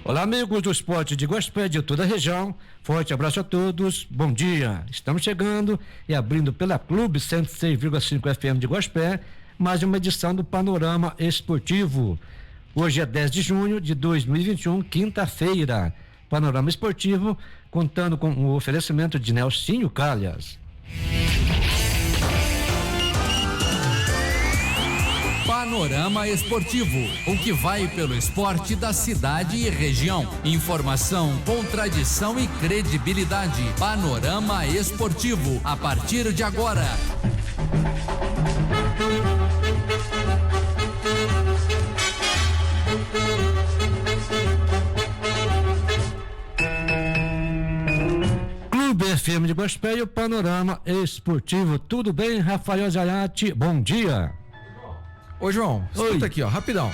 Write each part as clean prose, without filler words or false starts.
Olá, amigos do esporte de Guaxupé, de toda a região. Forte abraço a todos. Bom dia. Estamos chegando e abrindo pela Clube 106,5 FM de Guaxupé, mais uma edição do Panorama Esportivo. Hoje é 10 de junho de 2021, quinta-feira. Panorama Esportivo, contando com o oferecimento de Nelsinho Calhas. Panorama Esportivo, o que vai pelo esporte da cidade e região. Informação com tradição e credibilidade. Panorama Esportivo, a partir de agora. Clube FM de Guaxupé e o Panorama Esportivo. Tudo bem, Rafael Zayati? Bom dia. Ô, João, escuta aqui, ó, rapidão.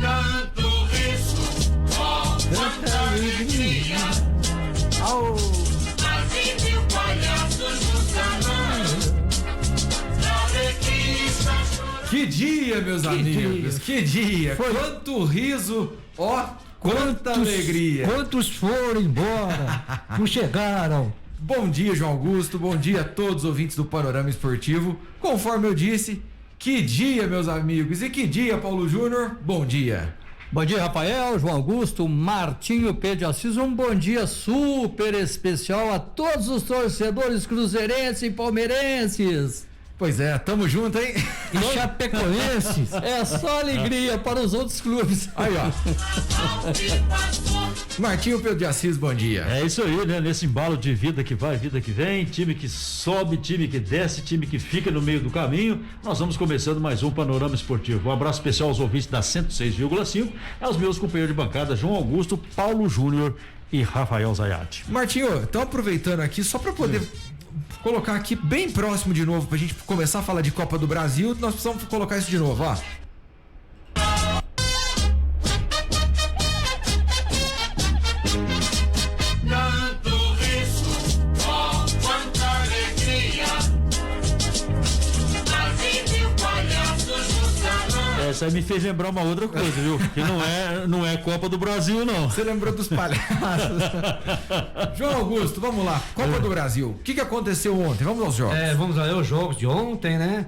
Tanto risco, tanta alegria. Quase 1000 palhaços no salão. Que dia, meus amigos, que dia. Foi. Quanto riso, ó, quanta alegria. Quantos foram embora? Não chegaram. Bom dia, João Augusto, bom dia a todos os ouvintes do Panorama Esportivo. Conforme eu disse, que dia, meus amigos, e que dia, Paulo Júnior, bom dia. Bom dia, Rafael, João Augusto, Martinho Pedro de Assis, um bom dia super especial a todos os torcedores cruzeirenses e palmeirenses. Pois é, tamo junto, hein? E chapecoenses. É só alegria para os outros clubes. Aí, ó. Martinho Pedro de Assis, bom dia. É isso aí, né? Nesse embalo de vida que vai, vida que vem, time que sobe, time que desce, time que fica no meio do caminho, nós vamos começando mais um Panorama Esportivo. Um abraço especial aos ouvintes da 106,5, aos meus companheiros de bancada, João Augusto, Paulo Júnior e Rafael Zayati. Martinho, então aproveitando aqui, só para poder colocar aqui bem próximo de novo, pra gente começar a falar de Copa do Brasil, nós precisamos colocar isso de novo, ó. Tanto risco, quanta alegria. Quase 1000 palhaços no salão. Essa aí me fez lembrar uma outra coisa, viu? Que não é Copa do Brasil, não. Você lembrou dos palhaços. João Augusto, vamos lá. Copa do Brasil. O que aconteceu ontem? Vamos aos jogos. Vamos lá, os jogos de ontem, né?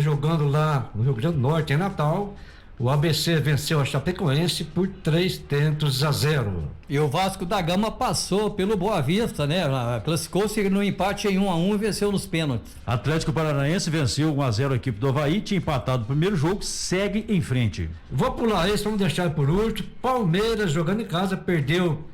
Jogando lá no Rio Grande do Norte, em Natal, o ABC venceu a Chapecoense por 3-0. E o Vasco da Gama passou pelo Boa Vista, né? Classificou-se no empate em 1-1 e venceu nos pênaltis. Atlético Paranaense venceu 1-0 a equipe do Avaí, tinha empatado o primeiro jogo, segue em frente. Vou pular esse, vamos deixar por último. Palmeiras, jogando em casa, perdeu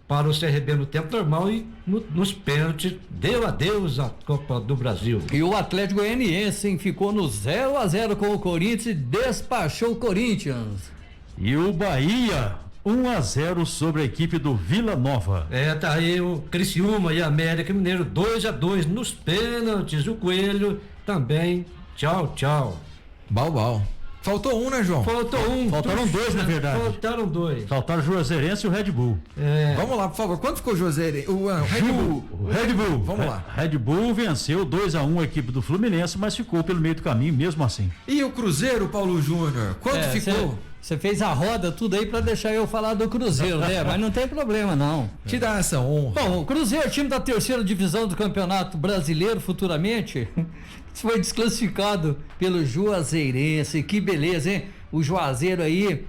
para o CRB no tempo normal e nos pênaltis deu adeus à Copa do Brasil. E o Atlético Goianiense ficou no 0-0 com o Corinthians e despachou o Corinthians. E o Bahia 1-0 sobre a equipe do Vila Nova. Tá aí o Criciúma e América Mineiro 2-2 nos pênaltis. O Coelho também. Tchau. Bau. Faltou um, né, João? Faltou um. Faltaram dois, na verdade. Faltaram dois. Faltaram o Juazeirense e o Red Bull. Vamos lá, por favor. Quanto ficou o José? O Red Bull. Red Bull. Vamos lá. Red Bull venceu 2-1 a equipe do Fluminense, mas ficou pelo meio do caminho mesmo assim. E o Cruzeiro, Paulo Júnior? Quanto ficou? Você fez a roda tudo aí pra deixar eu falar do Cruzeiro, né? Mas não tem problema, não. Te dá essa honra. Bom, o Cruzeiro, time da terceira divisão do Campeonato Brasileiro, futuramente, foi desclassificado pelo Juazeirense. Que beleza, hein? O Juazeiro aí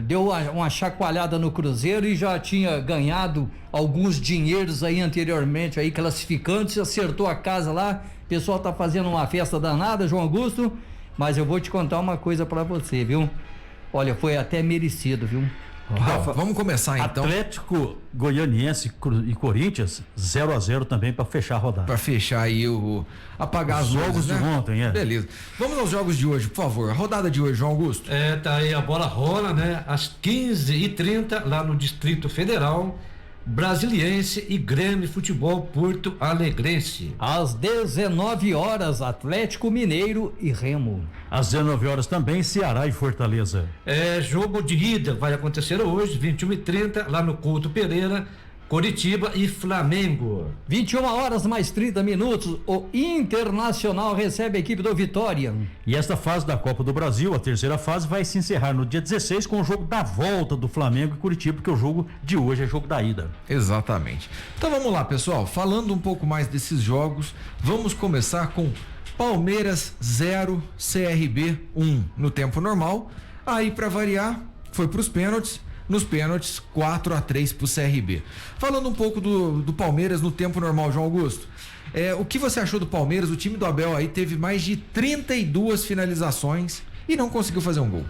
deu uma chacoalhada no Cruzeiro e já tinha ganhado alguns dinheiros aí anteriormente, aí classificando-se, acertou a casa lá. O pessoal tá fazendo uma festa danada, João Augusto, mas eu vou te contar uma coisa pra você, viu? Olha, foi até merecido, viu? Rafa, vamos começar então. Atlético Goianiense e Corinthians 0-0 também para fechar a rodada. Para fechar aí apagar os jogos luzes, de ontem, Beleza. Vamos aos jogos de hoje, por favor. A rodada de hoje, João Augusto. Tá aí, a bola rola, né? Às 15h30 lá no Distrito Federal. Brasiliense e Grêmio Futebol Porto Alegrense. Às 19 horas, Atlético Mineiro e Remo. Às 19 horas também, Ceará e Fortaleza. Jogo de ida vai acontecer hoje, 21h30, lá no Couto Pereira. Coritiba e Flamengo. 21h mais 30, o Internacional recebe a equipe do Vitória. E esta fase da Copa do Brasil, a terceira fase, vai se encerrar no dia 16 com o jogo da volta do Flamengo e Curitiba, porque o jogo de hoje é jogo da ida. Exatamente. Então vamos lá, pessoal. Falando um pouco mais desses jogos, vamos começar com Palmeiras 0, CRB 1 no tempo normal. Aí, para variar, foi para os pênaltis. Nos pênaltis, 4-3 pro CRB. Falando um pouco do Palmeiras no tempo normal, João Augusto. O que você achou do Palmeiras? O time do Abel aí teve mais de 32 finalizações e não conseguiu fazer um gol.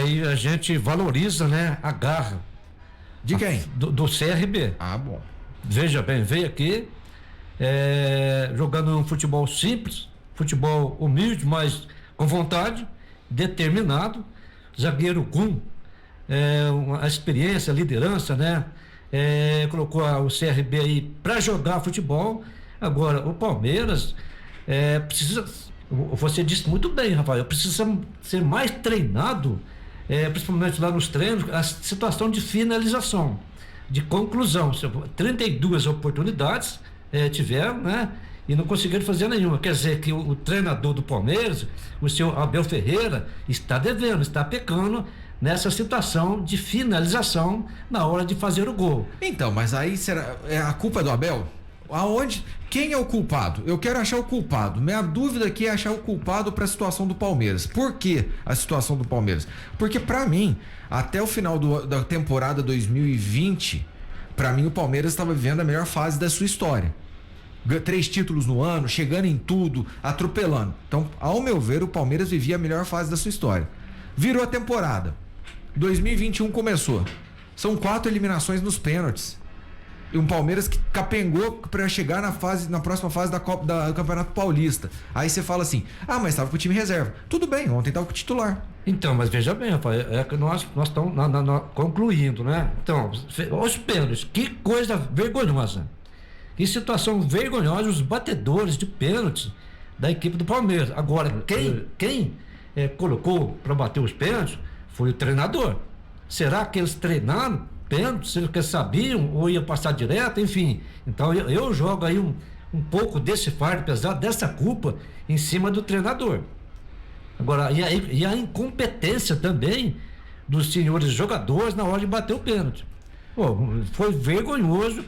E a gente valoriza, né, a garra. De quem? Do CRB. Ah, bom. Veja bem, veio aqui jogando um futebol simples, futebol humilde, mas com vontade, determinado. Zagueiro Gum. A experiência, a liderança, né? Colocou o CRB aí para jogar futebol. Agora, o Palmeiras precisa, você disse muito bem, Rafael, precisa ser mais treinado, principalmente lá nos treinos, a situação de finalização, de conclusão. 32 oportunidades tiveram, né? E não conseguiram fazer nenhuma. Quer dizer que o treinador do Palmeiras, o senhor Abel Ferreira, está devendo, está pecando nessa situação de finalização na hora de fazer o gol. Então, mas aí será a culpa do Abel? Quem é o culpado? Eu quero achar o culpado. Minha dúvida aqui é achar o culpado para a situação do Palmeiras. Por que a situação do Palmeiras? Porque para mim, até o final da temporada 2020, para mim o Palmeiras estava vivendo a melhor fase da sua história. 3 títulos no ano, chegando em tudo, atropelando. Então, ao meu ver, o Palmeiras vivia a melhor fase da sua história. Virou a temporada. 2021 começou. São 4 eliminações nos pênaltis. E um Palmeiras que capengou para chegar na próxima fase do Campeonato Paulista. Aí você fala assim: mas estava com o time reserva. Tudo bem, ontem estava com o titular. Então, mas veja bem, Rafael, que nós estamos concluindo, né? Então, os pênaltis, que coisa vergonhosa. Que situação vergonhosa, os batedores de pênaltis da equipe do Palmeiras. Agora, quem colocou para bater os pênaltis foi o treinador. Será que eles treinaram pênaltis? Será que eles sabiam ou ia passar direto? Enfim, então eu jogo aí um pouco desse fardo pesado, dessa culpa em cima do treinador. Agora, e a incompetência também dos senhores jogadores na hora de bater o pênalti. Foi vergonhoso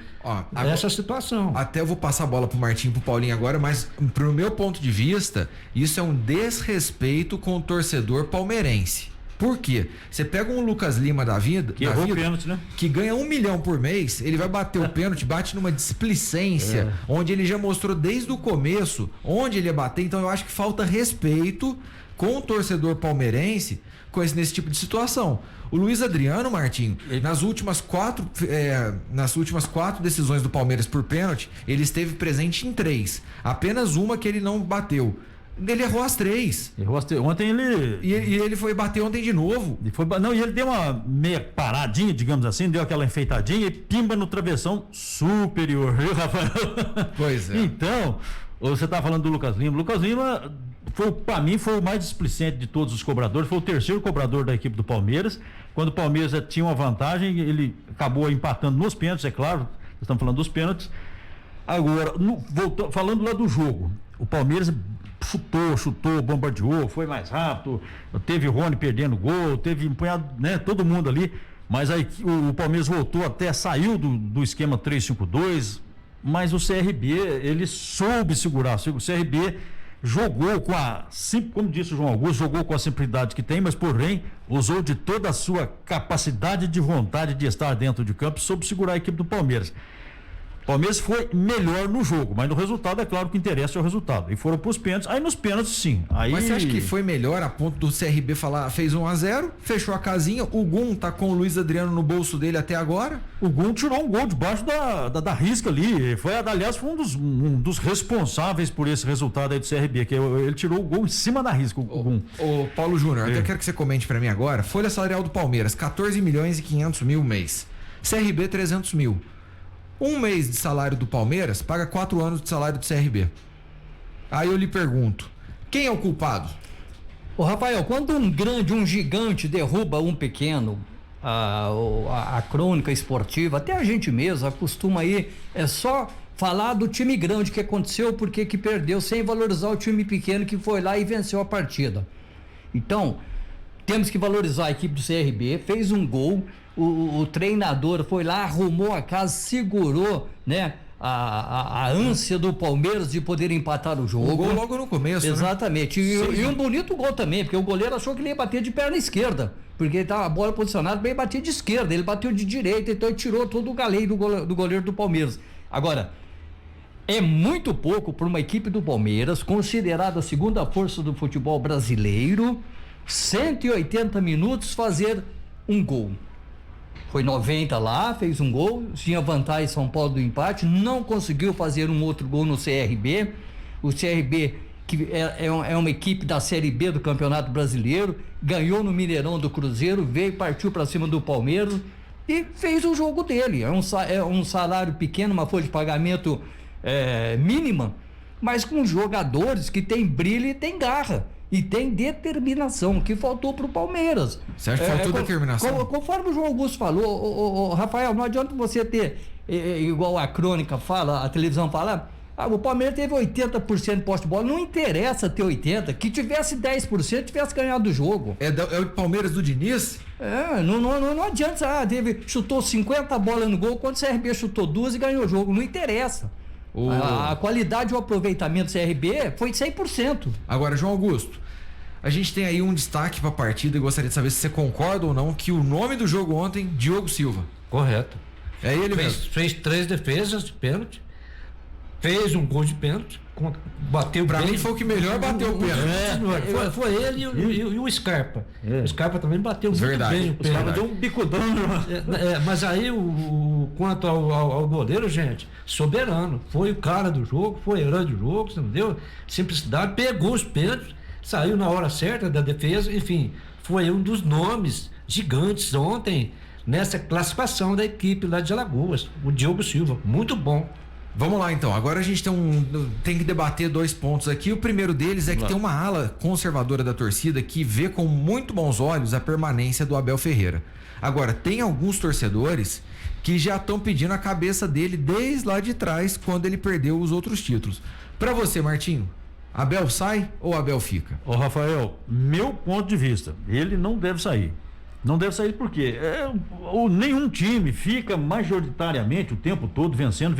essa situação. Até eu vou passar a bola pro Martinho e pro Paulinho agora, mas pro meu ponto de vista, isso é um desrespeito com o torcedor palmeirense. Por quê? Você pega um Lucas Lima da vida, que errou o pênalti, né? Que ganha 1 milhão por mês, ele vai bater o pênalti, bate numa displicência, onde ele já mostrou desde o começo onde ele ia bater. Então eu acho que falta respeito com o torcedor palmeirense nesse tipo de situação. O Luiz Adriano, Martinho, nas últimas 4 decisões do Palmeiras por pênalti, ele esteve presente em 3. Apenas uma que ele não bateu. Ele errou as 3. Ontem ele. E ele foi bater ontem de novo. E ele deu uma meia paradinha, digamos assim, deu aquela enfeitadinha e pimba no travessão superior, viu, Rafael? Pois é. Então, você tá falando do Lucas Lima. Lucas Lima, para mim, foi o mais displicente de todos os cobradores, foi o terceiro cobrador da equipe do Palmeiras. Quando o Palmeiras tinha uma vantagem, ele acabou empatando nos pênaltis, é claro, estamos falando dos pênaltis. Agora, falando lá do jogo, o Palmeiras chutou, bombardeou, foi mais rápido, teve o Rony perdendo gol, teve um punhado, né, todo mundo ali, mas aí o Palmeiras voltou saiu do esquema 3-5-2, mas o CRB, ele soube segurar. O CRB jogou como disse o João Augusto, jogou com a simplicidade que tem, mas porém usou de toda a sua capacidade de vontade de estar dentro de campo, soube segurar a equipe do Palmeiras. O Palmeiras foi melhor no jogo, mas no resultado é claro que interessa é o resultado. E foram pros pênaltis, aí nos pênaltis sim. Mas você acha que foi melhor a ponto do CRB fez 1-0, fechou a casinha, o Gum tá com o Luiz Adriano no bolso dele até agora? O Gum tirou um gol debaixo da risca ali, aliás foi um dos responsáveis por esse resultado aí do CRB, que ele tirou o gol em cima da risca, o Gum. Ô Paulo Júnior, até quero que você comente pra mim agora, folha salarial do Palmeiras, 14 milhões e 500 mil mês, CRB 300 mil. Um mês de salário do Palmeiras paga 4 anos de salário do CRB. Aí eu lhe pergunto, quem é o culpado? Ô Rafael, quando um gigante derruba um pequeno, a crônica esportiva, até a gente mesmo acostuma aí, é só falar do time grande que aconteceu, porque que perdeu, sem valorizar o time pequeno que foi lá e venceu a partida. Então, temos que valorizar a equipe do CRB, fez um gol, o treinador foi lá, arrumou a casa, segurou, né? A ânsia do Palmeiras de poder empatar o jogo. O gol logo no começo, exatamente, né? E um bonito gol também, porque o goleiro achou que ele ia bater de perna esquerda, porque estava a bola posicionada bem bater de esquerda, ele bateu de direita, então ele tirou todo o galeio do goleiro do Palmeiras. Agora, é muito pouco para uma equipe do Palmeiras, considerada a segunda força do futebol brasileiro, 180 minutos fazer um gol. Foi 90 lá, fez um gol, tinha vantagem São Paulo do empate, não conseguiu fazer um outro gol no CRB. O CRB, que é uma equipe da Série B do Campeonato Brasileiro, ganhou no Mineirão do Cruzeiro, veio, partiu para cima do Palmeiras e fez o jogo dele. É um salário pequeno, uma folha de pagamento mínima, mas com jogadores que tem brilho e tem garra. E tem determinação, que faltou pro Palmeiras. Você acha que faltou determinação? Conforme o João Augusto falou, Rafael, não adianta você ter, igual a crônica fala, a televisão fala, o Palmeiras teve 80% de posse de bola, não interessa ter 80%, que tivesse 10%, tivesse ganhado o jogo. É o Palmeiras do Diniz? Não adianta, chutou 50 bolas no gol, quando o CRB chutou 2 e ganhou o jogo, não interessa. A qualidade e o aproveitamento do CRB foi 100%. Agora, João Augusto, a gente tem aí um destaque para a partida e gostaria de saber se você concorda ou não que o nome do jogo ontem, Diogo Silva. Correto. É ele mesmo. Fez 3 defesas de pênalti, fez um gol de pênalti, bateu pra bem. mim foi o que melhor bateu o pênalti. Foi ele e o Scarpa. O Scarpa também bateu muito bem o pênalti. O Scarpa deu um bicudão. Mas aí, quanto ao goleiro, gente, soberano. Foi o cara do jogo, foi herói do jogo, você entendeu? Simplicidade, pegou os pênaltis, saiu na hora certa da defesa, enfim, foi um dos nomes gigantes ontem nessa classificação da equipe lá de Alagoas, o Diogo Silva, muito bom. Vamos lá então, agora a gente tem que debater 2 pontos aqui. O primeiro deles é que tem uma ala conservadora da torcida que vê com muito bons olhos a permanência do Abel Ferreira. Agora, tem alguns torcedores que já estão pedindo a cabeça dele desde lá de trás, quando ele perdeu os outros títulos. Pra você, Martinho, Abel sai ou Abel fica? Ô Rafael, meu ponto de vista, ele não deve sair. Não deve sair porque nenhum time fica majoritariamente o tempo todo vencendo.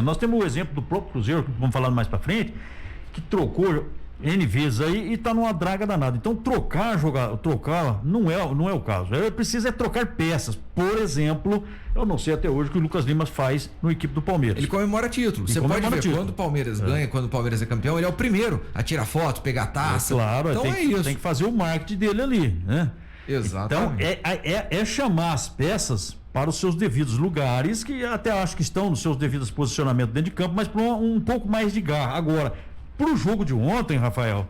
Nós temos o exemplo do próprio Cruzeiro, que vamos falar mais pra frente, que trocou N vezes aí e tá numa draga danada. Então trocar não é o caso. Precisa trocar peças. Por exemplo, eu não sei até hoje o que o Lucas Lima faz no equipe do Palmeiras. Ele comemora título. Você pode ver, quando o Palmeiras ganha, quando o Palmeiras é campeão, ele é o primeiro a tirar foto, pegar taça. Claro, então isso. Tem que fazer o marketing dele ali, né? Exatamente. Então é chamar as peças para os seus devidos lugares, que até acho que estão nos seus devidos posicionamentos dentro de campo, mas para um pouco mais de garra. Agora, para o jogo de ontem, Rafael,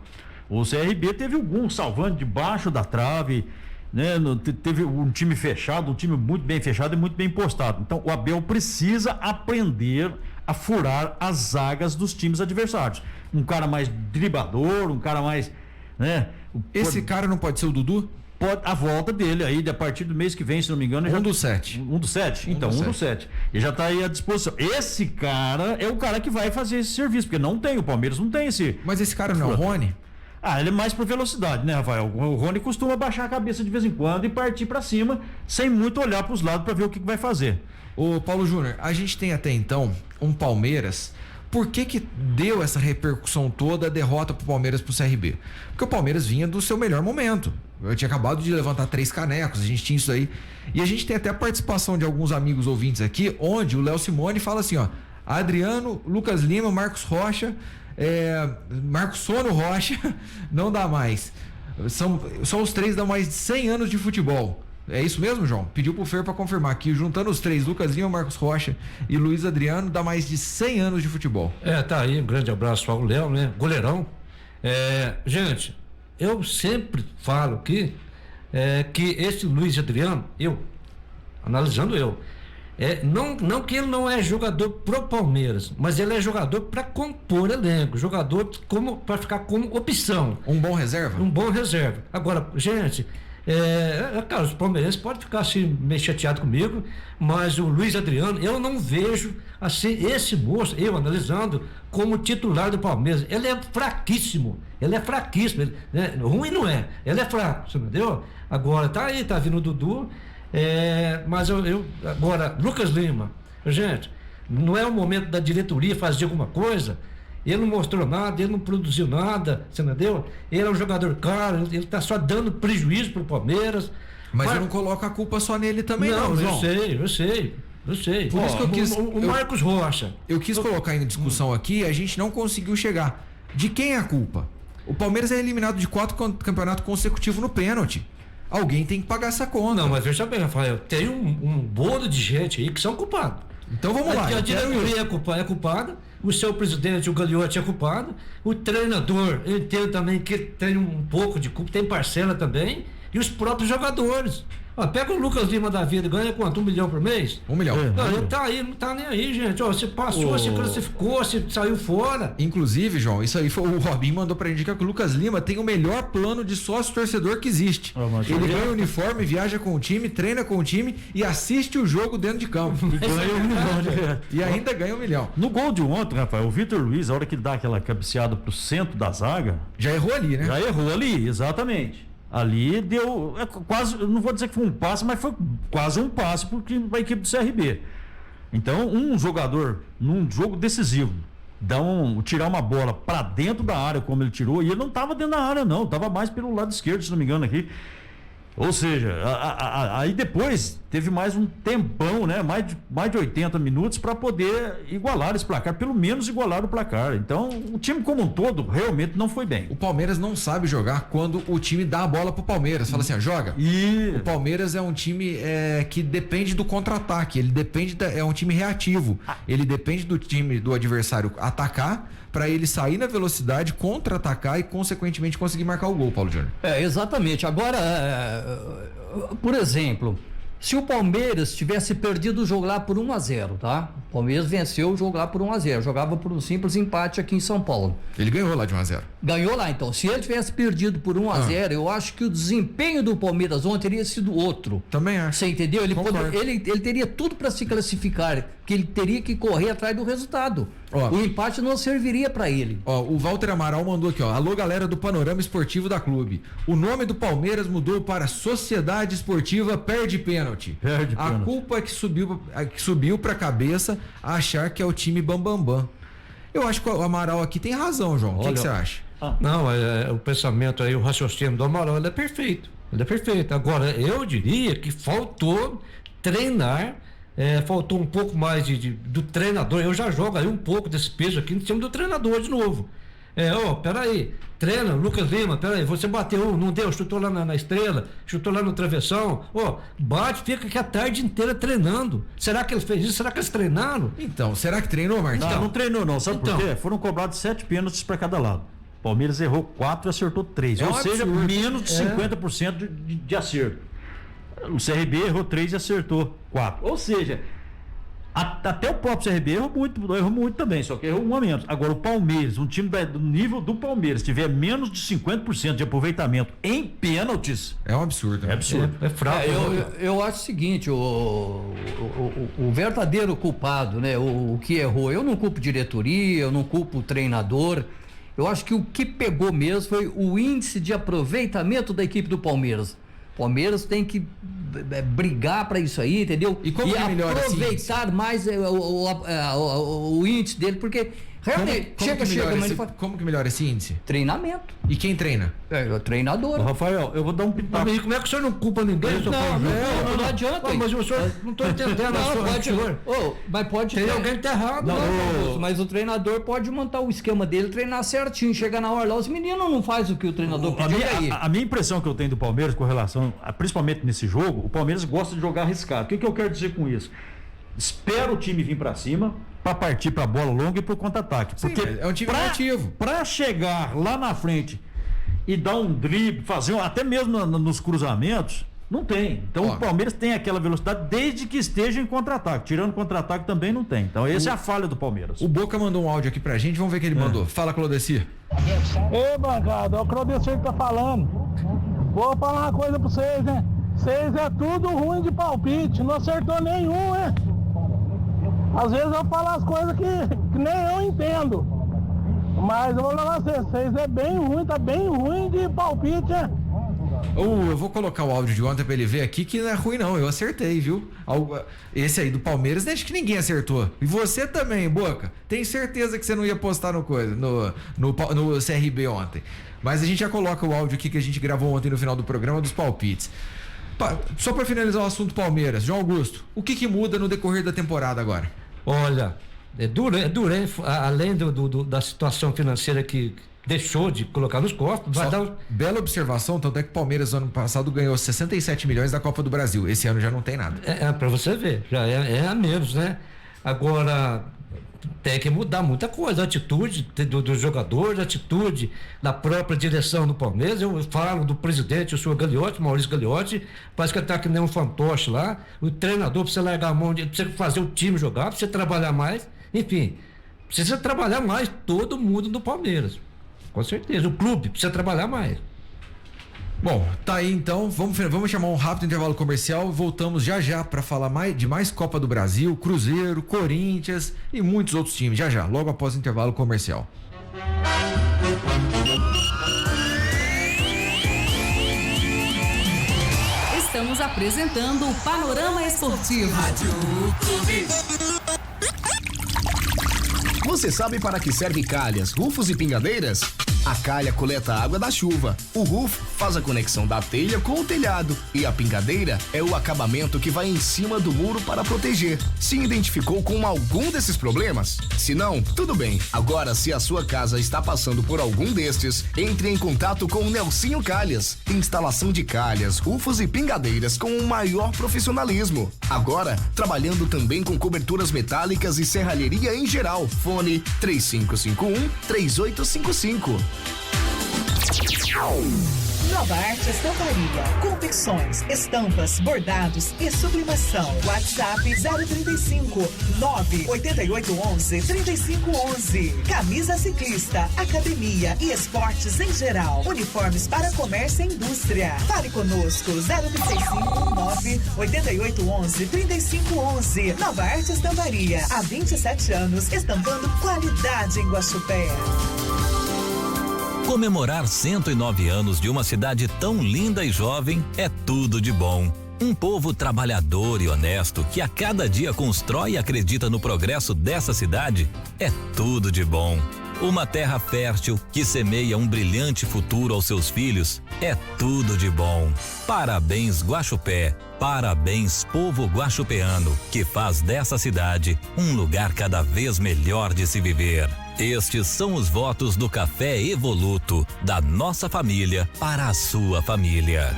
o CRB teve algum salvando debaixo da trave, né? Teve um time fechado, um time muito bem fechado e muito bem postado. Então o Abel precisa aprender a furar as zagas dos times adversários. Um cara mais driblador, um cara mais, né? Esse cara não pode ser o Dudu? Pode, a volta dele aí, a partir do mês que vem, se não me engano. Um dos 7. Um dos 7? Então, um dos 7. Ele já está aí à disposição. Esse cara é o cara que vai fazer esse serviço, porque não tem, o Palmeiras não tem esse. Mas esse cara não é o Rony? Ele é mais por velocidade, né, Rafael? O Rony costuma baixar a cabeça de vez em quando e partir para cima, sem muito olhar para os lados para ver o que vai fazer. Ô, Paulo Júnior, a gente tem até então um Palmeiras. Por que deu essa repercussão toda a derrota pro Palmeiras pro CRB? Porque o Palmeiras vinha do seu melhor momento. Eu tinha acabado de levantar 3 canecos, a gente tinha isso aí. E a gente tem até a participação de alguns amigos ouvintes aqui, onde o Léo Simone fala assim, ó: Adriano, Lucas Lima, Marcos Rocha, Marcos Sono Rocha, não dá mais. Só os 3 dão mais de 100 anos de futebol. É isso mesmo, João? Pediu pro Fer para confirmar que juntando os 3, Lucas Lima, Marcos Rocha e Luiz Adriano, dá mais de 100 anos de futebol. Tá aí, um grande abraço ao Léo, né? Goleirão. Gente, eu sempre falo aqui que esse Luiz Adriano, analisando não que ele não é jogador pro Palmeiras, mas ele é jogador para compor elenco, jogador para ficar como opção. Um bom reserva? Um bom reserva. Agora, gente, Cara, os palmeirenses podem ficar assim meio chateado comigo, mas o Luiz Adriano, eu não vejo assim esse moço, eu analisando, como titular do Palmeiras. Ele é fraquíssimo. Ruim não é, ele é fraco, você entendeu? Agora tá aí, tá vindo o Dudu, mas agora, Lucas Lima, gente, não é o momento da diretoria fazer alguma coisa. Ele não mostrou nada, ele não produziu nada, você entendeu? Ele é um jogador caro, ele tá só dando prejuízo pro Palmeiras. Mas eu não coloco a culpa só nele também, não, João. Eu sei. Por isso que eu quis. O Marcos Rocha. Eu quis colocar em discussão aqui, a gente não conseguiu chegar. De quem é a culpa? O Palmeiras é eliminado de 4 campeonatos consecutivos no pênalti. Alguém tem que pagar essa conta. Não, mas veja bem, Rafael, tem um bolo de gente aí que são culpados. Então vamos lá. A diretoria é culpada, o seu presidente, o Gagliotti, é culpado, o treinador, eu entendo também que tem um pouco de culpa, tem parcela também, e os próprios jogadores. Pega o Lucas Lima da vida, ganha quanto? 1 milhão por mês? 1 milhão. Ele tá aí, não tá nem aí, gente. Você passou, você classificou, você saiu fora. Inclusive, João, isso aí foi o Robinho mandou pra indicar que o Lucas Lima tem o melhor plano de sócio-torcedor que existe. Ele ganha o uniforme, viaja com o time, treina com o time e assiste o jogo dentro de campo. Ganha 1 milhão E ainda ganha 1 milhão. No gol de ontem, Rafael, o Vitor Luiz, a hora que ele dá aquela cabeceada pro centro da zaga, Já errou ali, né? já errou ali, exatamente. Ali deu quase, eu não vou dizer que foi um passe, mas foi quase um passe para a equipe do CRB. Então, um jogador num jogo decisivo tirar uma bola para dentro da área como ele tirou, e ele não estava dentro da área não, estava mais pelo lado esquerdo, se não me engano aqui. Ou seja, aí depois teve mais um tempão, né? Mais de 80 minutos para poder igualar esse placar, pelo menos igualar o placar. Então, o time como um todo realmente não foi bem. O Palmeiras não sabe jogar quando o time dá a bola pro Palmeiras. Fala assim, joga. E O Palmeiras é um time que depende do contra-ataque. Ele depende é um time reativo. Ele depende do time do adversário atacar para ele sair na velocidade, contra-atacar e consequentemente conseguir marcar o gol, Paulo Júnior. Exatamente. Agora, por exemplo, se o Palmeiras tivesse perdido o jogo lá por 1-0, tá? O Palmeiras venceu o jogo lá por 1-0, jogava por um simples empate aqui em São Paulo. Ele ganhou lá de 1-0. Ganhou lá, então. Se ele tivesse perdido por 1-0, eu acho que o desempenho do Palmeiras ontem teria sido outro. Também acho. Você entendeu? Ele Concordo. teria tudo para se classificar, que ele teria que correr atrás do resultado. O empate não serviria para ele. O Walter Amaral mandou aqui, alô galera do Panorama Esportivo da Clube. O nome do Palmeiras mudou para Sociedade Esportiva Perde Pênalti. A culpa é que subiu pra cabeça a achar que é o time bambambam. Eu acho que o Amaral aqui tem razão, João. O que você acha? Não, o pensamento aí, o raciocínio do Amaral, ele é perfeito. Agora, eu diria que faltou treinar, faltou um pouco mais do treinador. Eu já jogo aí um pouco desse peso aqui em cima do treinador de novo. Peraí, treina, Lucas Lima, peraí, você bateu, não deu, chutou lá na estrela, chutou lá no travessão, bate, fica aqui a tarde inteira treinando. Será que ele fez isso? Será que eles treinaram? Então, será que treinou, Martins? não treinou não, sabe por quê? Foram cobrados 7 pênaltis para cada lado. Palmeiras errou 4 e acertou 3, ou seja, absurdo. menos de 50% de acerto. O CRB errou 3 e acertou 4. Ou seja, até o próprio CRB errou muito também, só que errou um a menos. Agora o Palmeiras, um time do nível do Palmeiras, tiver menos de 50% de aproveitamento em pênaltis, É um absurdo. é absurdo. É fraco. Eu acho o seguinte, o verdadeiro culpado, né? O que errou, eu não culpo diretoria, eu não culpo o treinador. Eu acho que o que pegou mesmo foi o índice de aproveitamento da equipe do Palmeiras. O Palmeiras tem que brigar para isso aí, entendeu? E como que melhora esse aproveitar mais o índice dele, porque realmente Como que melhora esse índice? treinamento. E quem treina? O treinador. Rafael, eu vou dar um pitaco. Mas como é que o senhor não culpa ninguém? Não adianta. Mas o senhor, não estou entendendo senhor. Mas pode Tem alguém que tá errado. mas o treinador pode montar o esquema dele, treinar certinho, chegar na hora lá, os meninos não fazem o que o treinador pediu aí. A minha impressão que eu tenho do Palmeiras com relação, principalmente nesse jogo, o Palmeiras gosta de jogar arriscado. O que eu quero dizer com isso? Espera o time vir para cima para partir para bola longa e para o contra-ataque. Porque é um time reativo. Para chegar lá na frente e dar um drible, fazer até mesmo nos cruzamentos, não tem. Então o Palmeiras tem aquela velocidade desde que esteja em contra-ataque. Tirando contra-ataque também não tem. Então essa é a falha do Palmeiras. O Boca mandou um áudio aqui pra gente, vamos ver o que ele mandou. Fala, Clodecir. Ei, bancada, é o Claudecir que tá falando. Vou falar uma coisa pra vocês, né? Vocês é tudo ruim de palpite, não acertou nenhum, né? Às vezes eu falo as coisas que nem eu entendo. Mas eu vou falar pra vocês é bem ruim, tá bem ruim de palpite, né? Eu vou colocar o áudio de ontem pra ele ver aqui que não é ruim não, eu acertei, viu? Esse aí do Palmeiras, acho que ninguém acertou. E você também, Boca. Tenho certeza que você não ia postar no CRB ontem. Mas a gente já coloca o áudio aqui que a gente gravou ontem no final do programa dos palpites. Só pra finalizar o assunto Palmeiras, João Augusto, o que muda no decorrer da temporada agora? Olha, é duro, além da situação financeira que deixou de colocar nos cofres, vai dar... Bela observação, tanto é que o Palmeiras ano passado ganhou 67 milhões da Copa do Brasil, esse ano já não tem nada. Pra você ver, já é a menos, né? Agora, tem que mudar muita coisa, a atitude dos jogadores, a atitude da própria direção do Palmeiras. Eu falo do presidente, o senhor Gagliotti, Maurício Gagliotti, parece que ele tá que nem um fantoche lá. O treinador precisa largar a mão, precisa fazer o time jogar, precisa trabalhar mais, enfim, precisa trabalhar mais todo mundo do Palmeiras. Com certeza, o clube precisa trabalhar mais. Bom, tá aí então, vamos chamar um rápido intervalo comercial, voltamos já para falar de mais Copa do Brasil, Cruzeiro, Corinthians e muitos outros times, já, logo após o intervalo comercial. Estamos apresentando o Panorama Esportivo. Rádio Clube. Você sabe para que serve calhas, rufos e pingadeiras? A calha coleta a água da chuva, o roof faz a conexão da telha com o telhado e a pingadeira é o acabamento que vai em cima do muro para proteger. Se identificou com algum desses problemas? Se não, tudo bem. Agora, se a sua casa está passando por algum destes, entre em contato com o Nelsinho Calhas. Instalação de calhas, rufos e pingadeiras com o maior profissionalismo. Agora, trabalhando também com coberturas metálicas e serralheria em geral. Fone 3551-3855. Nova Arte Estamparia, confecções, estampas, bordados e sublimação. WhatsApp 035 98811 3511. Camisa ciclista, academia e esportes em geral. Uniformes para comércio e indústria. Fale conosco 035 98811 3511. Nova Arte Estamparia, há 27 anos estampando qualidade em Guaxupé. Comemorar 109 anos de uma cidade tão linda e jovem é tudo de bom. Um povo trabalhador e honesto que a cada dia constrói e acredita no progresso dessa cidade é tudo de bom. Uma terra fértil que semeia um brilhante futuro aos seus filhos é tudo de bom. Parabéns, Guaxupé. Parabéns, povo guaxupeano, que faz dessa cidade um lugar cada vez melhor de se viver. Estes são os votos do Café Evoluto, da nossa família para a sua família.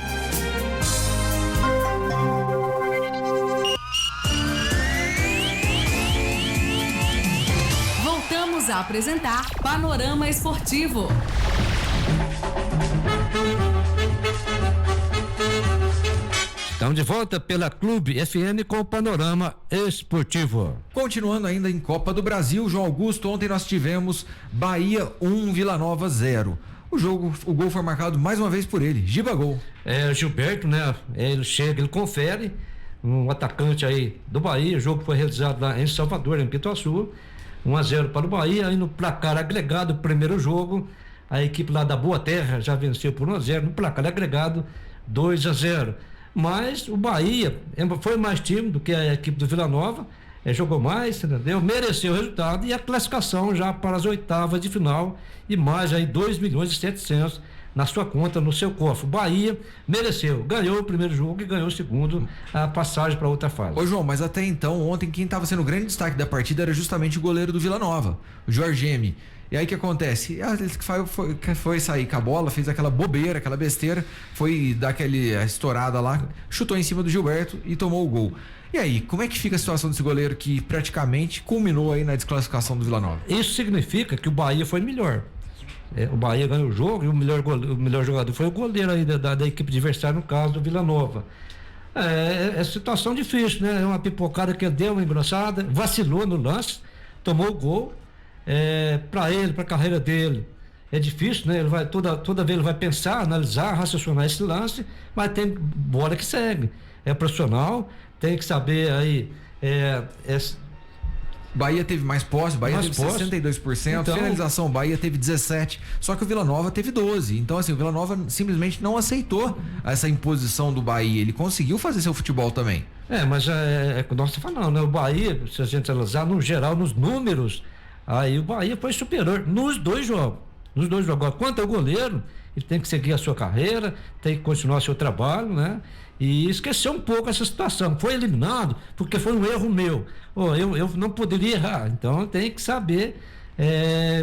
Voltamos a apresentar Panorama Esportivo. Estamos de volta pela Clube FM com o Panorama Esportivo. Continuando ainda em Copa do Brasil, João Augusto, ontem nós tivemos Bahia 1, Vila Nova 0. O gol foi marcado mais uma vez por ele, Giba Gol. O Gilberto, né? Ele chega, ele confere, um atacante aí do Bahia. O jogo foi realizado lá em Salvador, em Pituaçu. 1-0 para o Bahia. Aí no placar agregado, primeiro jogo, a equipe lá da Boa Terra já venceu por 1-0. No placar agregado, 2-0. Mas o Bahia foi mais time do que a equipe do Vila Nova, jogou mais, entendeu? Mereceu o resultado e a classificação já para as oitavas de final e mais aí 2.700.000 na sua conta, no seu cofre. O Bahia mereceu, ganhou o primeiro jogo e ganhou o segundo, a passagem para outra fase. Ô João, mas até então, ontem quem estava sendo o grande destaque da partida era justamente o goleiro do Vila Nova, o Jorgemi. E aí o que acontece? Ele foi sair com a bola, fez aquela bobeira, aquela besteira, foi dar aquela estourada lá, chutou em cima do Gilberto e tomou o gol. E aí, como é que fica a situação desse goleiro que praticamente culminou aí na desclassificação do Vila Nova? Isso significa que o Bahia foi melhor. O Bahia ganhou o jogo e o melhor jogador foi o goleiro aí da equipe adversária, no caso do Vila Nova. É situação difícil, né? É uma pipocada que deu uma engrossada, vacilou no lance, tomou o gol. Para ele, para a carreira dele, É difícil, né? Ele vai toda vez ele vai pensar, analisar, raciocinar esse lance, mas tem bola que segue. É profissional, tem que saber aí. Bahia teve mais posse, Bahia teve 62%, então, finalização, Bahia teve 17%, só que o Vila Nova teve 12%. Então, assim, o Vila Nova simplesmente não aceitou essa imposição do Bahia. Ele conseguiu fazer seu futebol também. Mas é que nós estamos falando, né? O Bahia, se a gente analisar no geral, nos números, aí o Bahia foi superior nos dois jogos. Agora, quanto ao goleiro, ele tem que seguir a sua carreira, tem que continuar seu trabalho, né? E esquecer um pouco essa situação. Foi eliminado porque foi um erro meu. Eu não poderia errar. Então tem que saber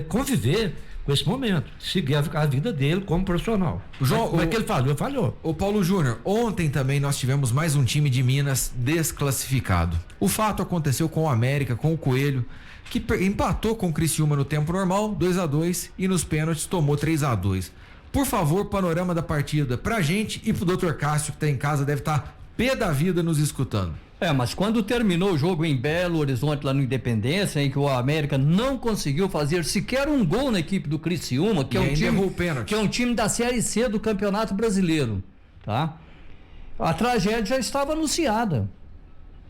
conviver com esse momento, seguir a vida dele como profissional. João, como é que ele falhou? Falhou. O Paulo Júnior, ontem também nós tivemos mais um time de Minas desclassificado. O fato aconteceu com o América, com o Coelho, que empatou com o Criciúma no tempo normal, 2-2, e nos pênaltis tomou 3-2. Por favor, panorama da partida pra gente e pro Dr. Cássio, que tá em casa, deve estar pé da vida nos escutando. Mas quando terminou o jogo em Belo Horizonte, lá no Independência, em que o América não conseguiu fazer sequer um gol na equipe do Criciúma, que é um time da Série C do Campeonato Brasileiro, tá? A tragédia já estava anunciada.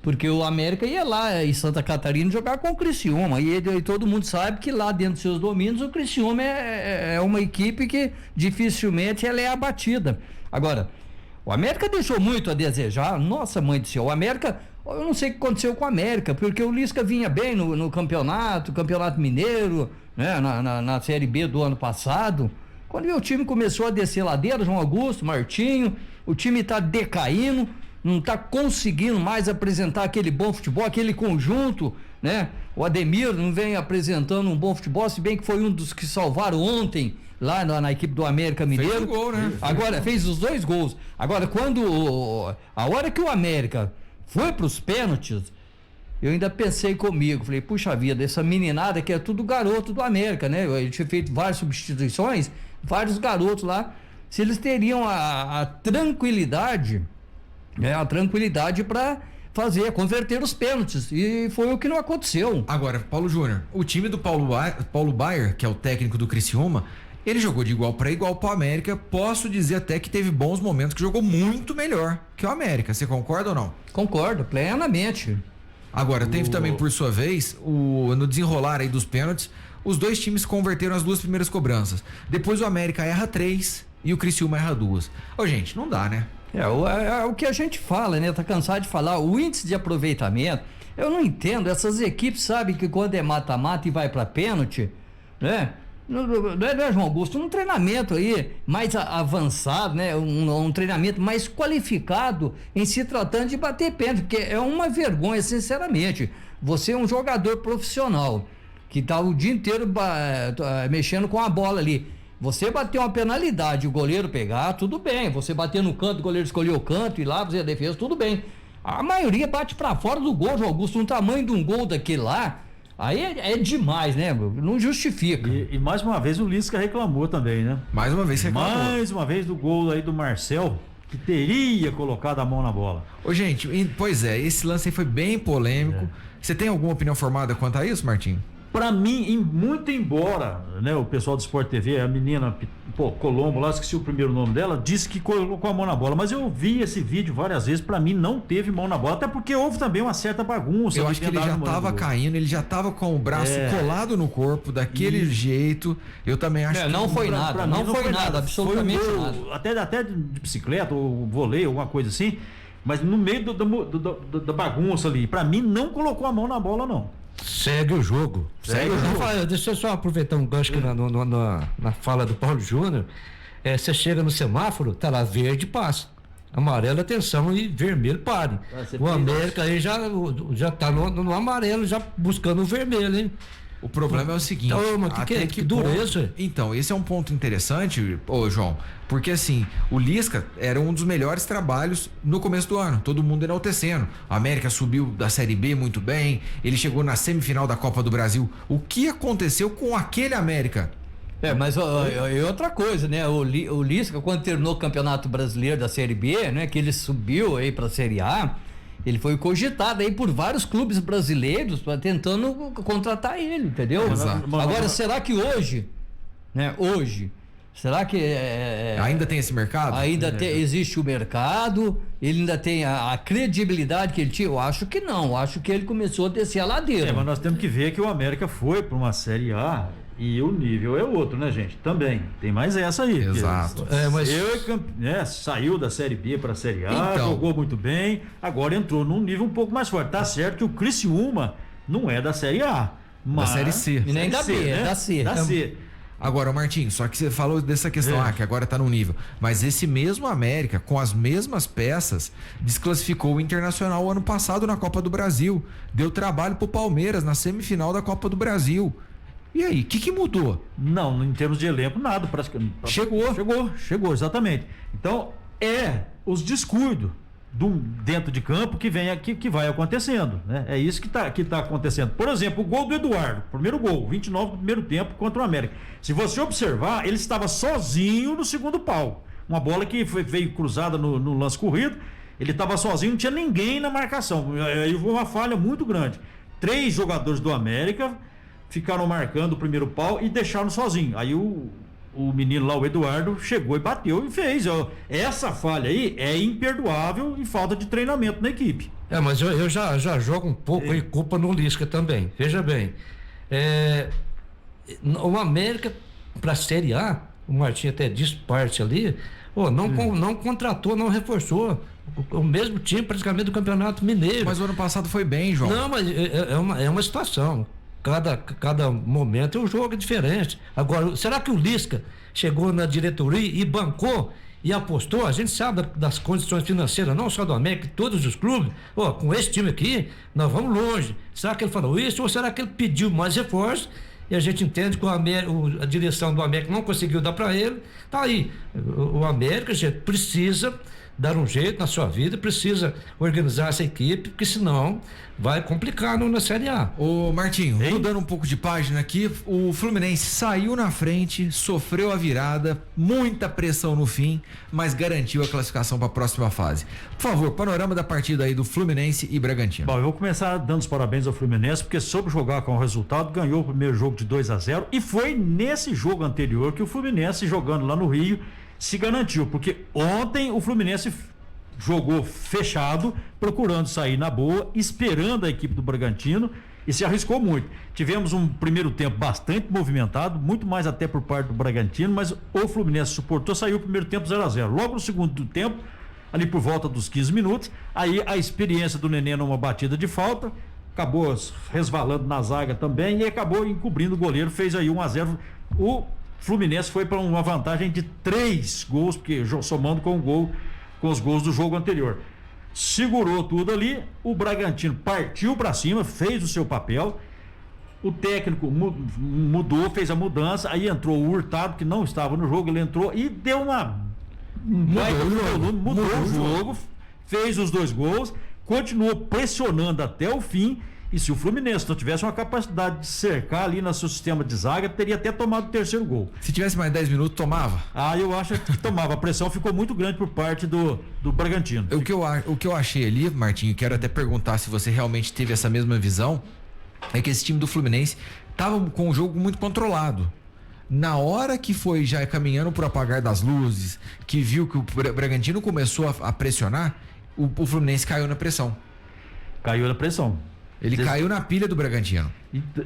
Porque o América ia lá em Santa Catarina jogar com o Criciúma, e todo mundo sabe que lá dentro dos seus domínios o Criciúma é uma equipe que dificilmente ela é abatida. Agora, o América deixou muito a desejar. Nossa mãe do céu, o América, eu não sei o que aconteceu com o América, porque o Lisca vinha bem no campeonato Mineiro, né, na Série B do ano passado. Quando o time começou a descer ladeira, João Augusto, Martinho, o time está decaindo, não está conseguindo mais apresentar aquele bom futebol, aquele conjunto, né? O Ademir não vem apresentando um bom futebol, se bem que foi um dos que salvaram ontem lá na equipe do América Mineiro. Fez o gol, né? Agora, fez os 2 gols. Agora, a hora que o América foi para os pênaltis, eu ainda pensei comigo, falei, puxa vida, essa meninada que é tudo garoto do América, né? Ele tinha feito várias substituições, vários garotos lá, se eles teriam a tranquilidade para converter os pênaltis, e foi o que não aconteceu. Agora, Paulo Júnior, o time do Paulo Baier, que é o técnico do Criciúma, ele jogou de igual para igual pro América. Posso dizer até que teve bons momentos, que jogou muito melhor que o América. Você concorda ou não? Concordo, plenamente. Agora, teve também, por sua vez, no desenrolar aí dos pênaltis, os dois times converteram as 2 primeiras cobranças. Depois o América erra 3 e o Criciúma erra 2. Gente, não dá, né? É o que a gente fala, né? Tá cansado de falar, o índice de aproveitamento, eu não entendo, essas equipes sabem que quando é mata-mata e vai pra pênalti, né? Não é, João Augusto, um treinamento aí mais avançado, né? Um treinamento mais qualificado em se tratando de bater pênalti, porque é uma vergonha, sinceramente. Você é um jogador profissional que tá o dia inteiro mexendo com a bola ali. Você bater uma penalidade, o goleiro pegar, tudo bem. Você bater no canto, o goleiro escolher o canto e lá fazer a defesa, tudo bem. A maioria bate pra fora do gol, João Augusto, no tamanho de um gol daquele lá. Aí é demais, né? Não justifica. E mais uma vez o Lisca reclamou também, né? Mais uma vez reclamou. Mais uma vez do gol aí do Marcel, que teria colocado a mão na bola. Gente, pois é, esse lance aí foi bem polêmico. Você tem alguma opinião formada quanto a isso, Martinho? Pra mim, muito embora, né, o pessoal do Sport TV, a menina Colombo lá, esqueci o primeiro nome dela, disse que colocou a mão na bola, mas eu vi esse vídeo várias vezes, pra mim não teve mão na bola, até porque houve também uma certa bagunça. Eu acho que ele já tava caindo, ele já tava com o braço colado no corpo, daquele jeito. Eu também acho que não foi nada, não foi nada, absolutamente nada. Até de bicicleta, ou vôlei, alguma coisa assim, mas no meio da bagunça ali, pra mim não colocou a mão na bola, não. Segue o jogo. Deixa eu só aproveitar um gancho aqui na fala do Paulo Júnior. Você chega no semáforo, tá lá verde, passa. Amarelo, atenção, e vermelho, pare. O América aí já tá no amarelo, já buscando o vermelho, hein? O problema é o seguinte. Que dureza. Então, esse é um ponto interessante, João, porque assim, o Lisca era um dos melhores trabalhos no começo do ano, todo mundo enaltecendo. A América subiu da Série B muito bem, ele chegou na semifinal da Copa do Brasil. O que aconteceu com aquele América? Mas outra coisa, né? O Lisca, quando terminou o Campeonato Brasileiro da Série B, né? Que ele subiu aí pra Série A, ele foi cogitado aí por vários clubes brasileiros tentando contratar ele, entendeu? Exato. Agora, será que hoje né? Hoje. Será que ainda tem esse mercado? Existe o mercado, ele ainda tem a credibilidade que ele tinha? Eu acho que não, acho que ele começou a descer a ladeira. Mas nós temos que ver que o América foi para uma Série A e o nível é outro, né, gente? Também, tem mais essa aí. Exato. Saiu da Série B para a Série A, jogou muito bem, agora entrou num nível um pouco mais forte. Tá certo que o Criciúma não é da Série A, mas... Da Série C. E nem da B, né? Da C. Da C. Agora, Martim, só que você falou dessa questão, que agora tá no nível. Mas esse mesmo América, com as mesmas peças, desclassificou o Internacional ano passado na Copa do Brasil. Deu trabalho pro Palmeiras na semifinal da Copa do Brasil. E aí, o que mudou? Não, em termos de elenco, nada. Chegou, exatamente. Então, os descuidos dentro de campo que vai acontecendo, né? É isso que tá acontecendo. Por exemplo, o gol do Eduardo, primeiro gol, 29 do primeiro tempo contra o América. Se você observar, ele estava sozinho no segundo pau. Uma bola que veio cruzada no lance corrido, ele estava sozinho, não tinha ninguém na marcação. Aí foi uma falha muito grande. 3 jogadores do América ficaram marcando o primeiro pau e deixaram sozinho. Aí o menino lá, o Eduardo, chegou e bateu e fez. Essa falha aí é imperdoável e falta de treinamento na equipe. Mas eu já jogo um pouco aí culpa no Lisca também. Veja bem, o América para a Série A, o Martim até disse parte ali, não contratou, não reforçou. O mesmo time praticamente do Campeonato Mineiro. Mas o ano passado foi bem, João. Não, mas é uma situação. Cada momento é um jogo diferente. Agora, será que o Lisca chegou na diretoria e bancou e apostou? A gente sabe das condições financeiras, não só do América, todos os clubes. Com esse time aqui, nós vamos longe. Será que ele falou isso ou será que ele pediu mais reforços? E a gente entende que a direção do América não conseguiu dar para ele. Tá aí. O América, gente, precisa dar um jeito na sua vida, precisa organizar essa equipe, porque senão vai complicar na Série A. Ô Martinho, mudando um pouco de página aqui, o Fluminense saiu na frente, sofreu a virada, muita pressão no fim, mas garantiu a classificação para a próxima fase. Por favor, panorama da partida aí do Fluminense e Bragantino. Bom, eu vou começar dando os parabéns ao Fluminense, porque soube jogar com o resultado, ganhou o primeiro jogo de 2-0 e foi nesse jogo anterior que o Fluminense, jogando lá no Rio, se garantiu, porque ontem o Fluminense jogou fechado, procurando sair na boa, esperando a equipe do Bragantino e se arriscou muito. Tivemos um primeiro tempo bastante movimentado, muito mais até por parte do Bragantino, mas o Fluminense suportou, saiu o primeiro tempo 0-0. Logo no segundo tempo, ali por volta dos 15 minutos, aí a experiência do Nenê numa batida de falta, acabou resvalando na zaga também e acabou encobrindo o goleiro, fez aí 1-0. O Fluminense foi para uma vantagem de 3 gols, porque somando com os gols do jogo anterior. Segurou tudo ali, o Bragantino partiu para cima, fez o seu papel. O técnico mudou, fez a mudança, aí entrou o Hurtado, que não estava no jogo, ele entrou e deu mudou o jogo, fez os 2 gols, continuou pressionando até o fim. E se o Fluminense não tivesse uma capacidade de cercar ali no seu sistema de zaga, teria até tomado o 3º gol. Se tivesse mais 10 minutos, tomava? Eu acho que tomava. A pressão ficou muito grande por parte do Bragantino. O que eu achei ali, Martinho, quero até perguntar se você realmente teve essa mesma visão, é que esse time do Fluminense estava com o jogo muito controlado. Na hora que foi já caminhando pro apagar das luzes, que viu que o Bragantino começou a pressionar, o Fluminense caiu na pressão. Caiu na pressão. Ele caiu na pilha do Bragantino.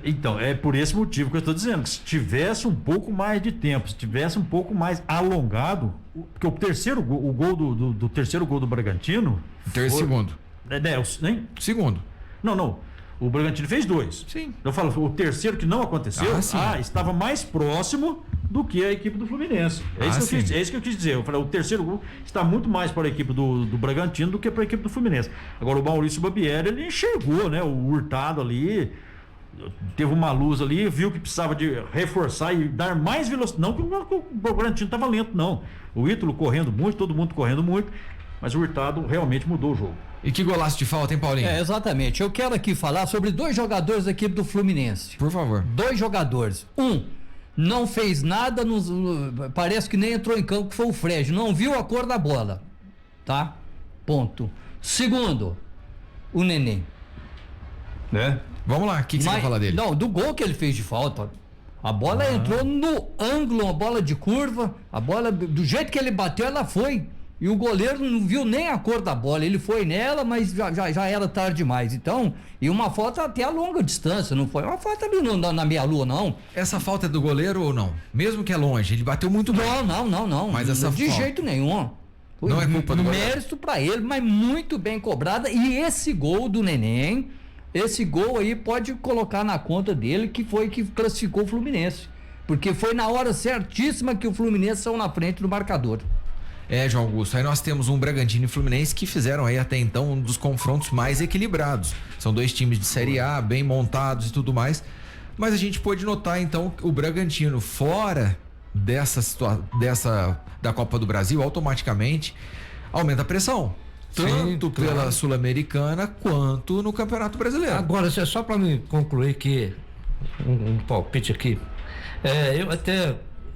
Então, é por esse motivo que eu estou dizendo, que se tivesse um pouco mais de tempo, se tivesse um pouco mais alongado, porque o gol do terceiro gol do Bragantino... Segundo. Segundo. Não. O Bragantino fez 2. Sim. Eu falo, o terceiro que não aconteceu, estava mais próximo do que a equipe do Fluminense. É isso que eu quis dizer. Eu falei, o terceiro gol está muito mais para a equipe do Bragantino do que para a equipe do Fluminense. Agora o Maurício Barbieri, ele enxergou, né? O Hurtado ali, teve uma luz ali, viu que precisava de reforçar e dar mais velocidade. Não que o Bragantino estava lento, não. O Ítalo correndo muito, todo mundo correndo muito, mas o Hurtado realmente mudou o jogo. E que golaço de falta, hein, Paulinho? Exatamente. Eu quero aqui falar sobre 2 jogadores da equipe do Fluminense. Por favor. 2 jogadores. Não fez nada, parece que nem entrou em campo, que foi o Fred. Não viu a cor da bola. Tá? Ponto. Segundo, o Nenê. Vamos lá, o que você vai falar dele? Não, do gol que ele fez de falta. A bola entrou no ângulo, uma bola de curva, a bola, do jeito que ele bateu, ela foi. E o goleiro não viu nem a cor da bola, ele foi nela, mas já era tarde demais. Então, e uma falta até a longa distância, não foi uma falta ali na meia-lua, não. Essa falta é do goleiro ou não? Mesmo que é longe, ele bateu muito bem. Não. Mas essa de falta jeito nenhum. Não é culpa do goleiro. Mérito pra ele, mas muito bem cobrada. E esse gol do Neném, esse gol aí pode colocar na conta dele, que foi que classificou o Fluminense. Porque foi na hora certíssima que o Fluminense saiu na frente do marcador. João Augusto, aí nós temos um Bragantino e Fluminense que fizeram aí até então um dos confrontos mais equilibrados. São dois times de Série A, bem montados e tudo mais. Mas a gente pôde notar então o Bragantino fora da Copa do Brasil, automaticamente aumenta a pressão. Tanto pela Sul-Americana quanto no Campeonato Brasileiro. Agora, só para me concluir que um palpite aqui,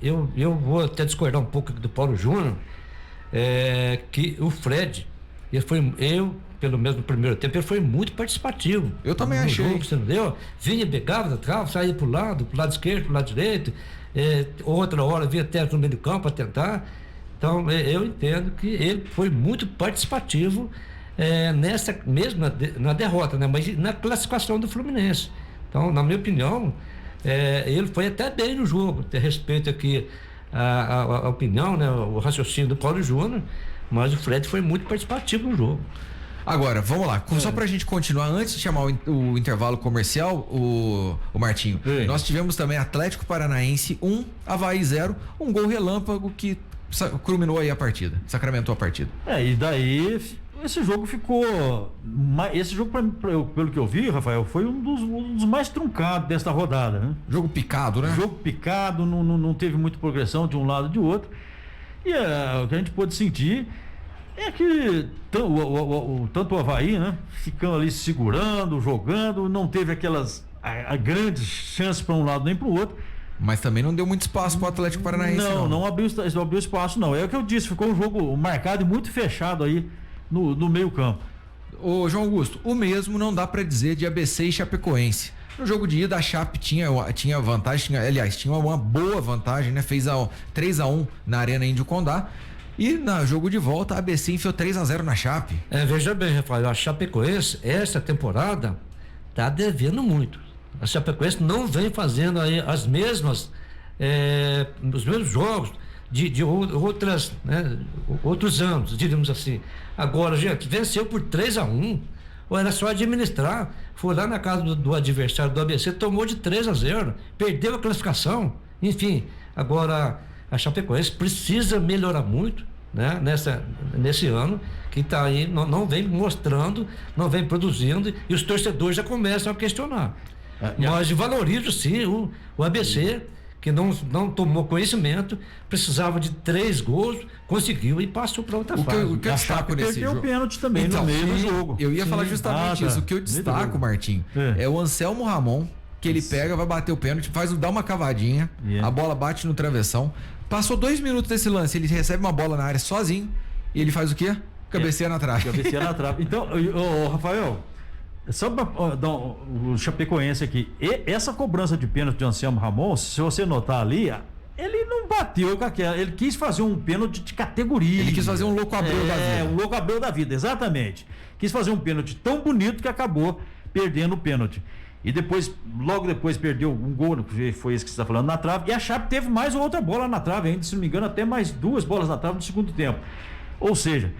eu vou até discordar um pouco do Paulo Júnior, que o Fred, pelo menos no primeiro tempo, ele foi muito participativo. Eu também achei. Jogo, você entendeu? Vinha, pegava da trave, saía pro lado esquerdo, pro lado direito, outra hora vinha até no meio do campo para tentar. Então, eu entendo que ele foi muito participativo mesmo na derrota, né? Mas na classificação do Fluminense. Então, na minha opinião, ele foi até bem no jogo. Ter respeito aqui a opinião, né? O raciocínio do Paulo Júnior, mas o Fred foi muito participativo no jogo. Agora, vamos lá, só pra gente continuar, antes de chamar o intervalo comercial, o Martinho, nós tivemos também Atlético Paranaense 1, Avaí 0, um gol relâmpago que culminou aí a partida, sacramentou a partida. E daí esse jogo ficou, pelo que eu vi, Rafael, foi um dos mais truncados desta rodada, né? Jogo picado, né? Jogo picado, não teve muita progressão de um lado e de outro, e o que a gente pôde sentir é que tanto o Avaí, né, ficando ali segurando, jogando, não teve aquelas grandes chances para um lado nem para o outro. Mas também não deu muito espaço para o Atlético Paranaense. Não abriu espaço, não. É o que eu disse, ficou um jogo marcado e muito fechado aí no meio campo. Ô João Augusto, o mesmo não dá para dizer de ABC e Chapecoense. No jogo de ida a Chape tinha vantagem, tinha uma boa vantagem, né? Fez 3-1 na Arena Índio Condá. E no jogo de volta a ABC enfiou 3-0 na Chape. Veja bem, Rafael, a Chapecoense essa temporada tá devendo muito. A Chapecoense não vem fazendo aí os mesmos jogos de outras, né, outros anos, diríamos assim. Agora, gente, venceu por 3-1, ou era só administrar. Foi lá na casa do adversário do ABC, tomou de 3-0, perdeu a classificação. Enfim, agora a Chapecoense precisa melhorar muito, né, nesse ano, que está aí, não vem mostrando, não vem produzindo, e os torcedores já começam a questionar. Mas valorizo sim o ABC, que não tomou conhecimento, precisava de 3 gols, conseguiu e passou para outra fase. O que eu destaco nesse jogo? Perdeu o pênalti também no meio do jogo. Eu ia falar justamente isso. O que eu destaco, Martim, é o Anselmo Ramon, que ele pega, vai bater o pênalti, dá uma cavadinha, a bola bate no travessão. Passou 2 minutos desse lance, ele recebe uma bola na área sozinho e ele faz o quê? Cabeceia na trave. Cabeceia na trave. Então, Rafael, só para dar o Chapecoense aqui, essa cobrança de pênalti de Anselmo Ramon, se você notar ali, ele não bateu com aquela, ele quis fazer um pênalti de categoria. Ele quis fazer um louco Abreu da vida. Um louco Abreu da vida, exatamente. Quis fazer um pênalti tão bonito que acabou perdendo o pênalti. E logo depois perdeu um gol, foi esse que você está falando, na trave, e a Chape teve mais outra bola na trave ainda, se não me engano, até mais 2 bolas na trave no segundo tempo. Ou seja,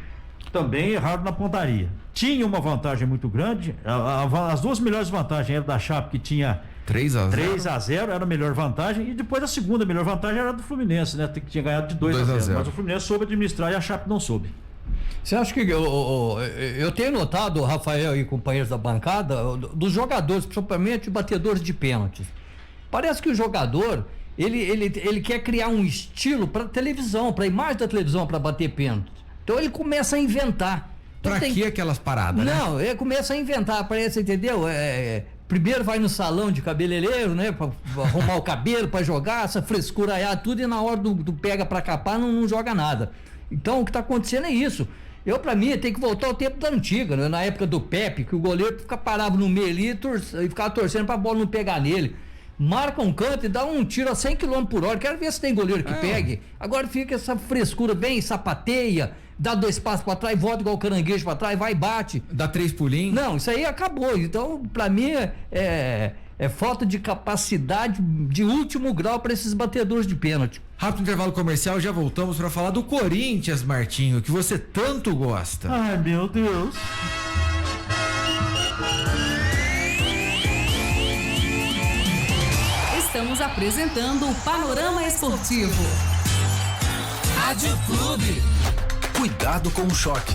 também errado na pontaria. Tinha uma vantagem muito grande, as 2 melhores vantagens eram da Chape, que tinha 3-0, era a melhor vantagem, e depois a segunda melhor vantagem era do Fluminense, né? Que tinha ganhado de 2-0. Mas o Fluminense soube administrar e a Chape não soube. Você acha que eu tenho notado, Rafael e companheiros da bancada, dos jogadores, principalmente batedores de pênaltis. Parece que o jogador ele quer criar um estilo para televisão, para imagem da televisão, para bater pênalti. Então ele começa a inventar. Pra que aquelas paradas, né? Não, ele começa a inventar, parece, entendeu? Primeiro vai no salão de cabeleireiro, né? Pra arrumar o cabelo, pra jogar, essa frescura aí, tudo, e na hora do pega pra capar não joga nada. Então o que tá acontecendo é isso. Pra mim, tem que voltar ao tempo da antiga, né? Na época do Pepe, que o goleiro parava no meio ali e ficava torcendo pra bola não pegar nele. marca um canto e dá um tiro a 100 km por hora. Quero ver se tem goleiro que pegue. Agora fica essa frescura, vem, sapateia, dá 2 passos pra trás, volta igual o caranguejo pra trás, vai e bate. Dá 3 pulinhos. Não, isso aí acabou. Então, pra mim, é falta de capacidade de último grau para esses batedores de pênalti. Rápido intervalo comercial, já voltamos para falar do Corinthians, Martinho, que você tanto gosta. Ai, meu Deus. Estamos apresentando o Panorama Esportivo. Rádio Clube. Cuidado com o choque.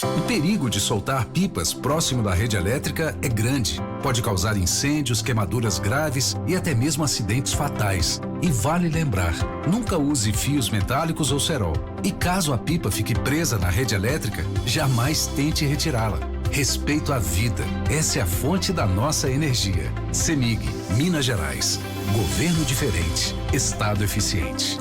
O perigo de soltar pipas próximo da rede elétrica é grande. Pode causar incêndios, queimaduras graves e até mesmo acidentes fatais. E vale lembrar, nunca use fios metálicos ou cerol. E caso a pipa fique presa na rede elétrica, jamais tente retirá-la. Respeito à vida. Essa é a fonte da nossa energia. CEMIG, Minas Gerais. Governo diferente. Estado eficiente.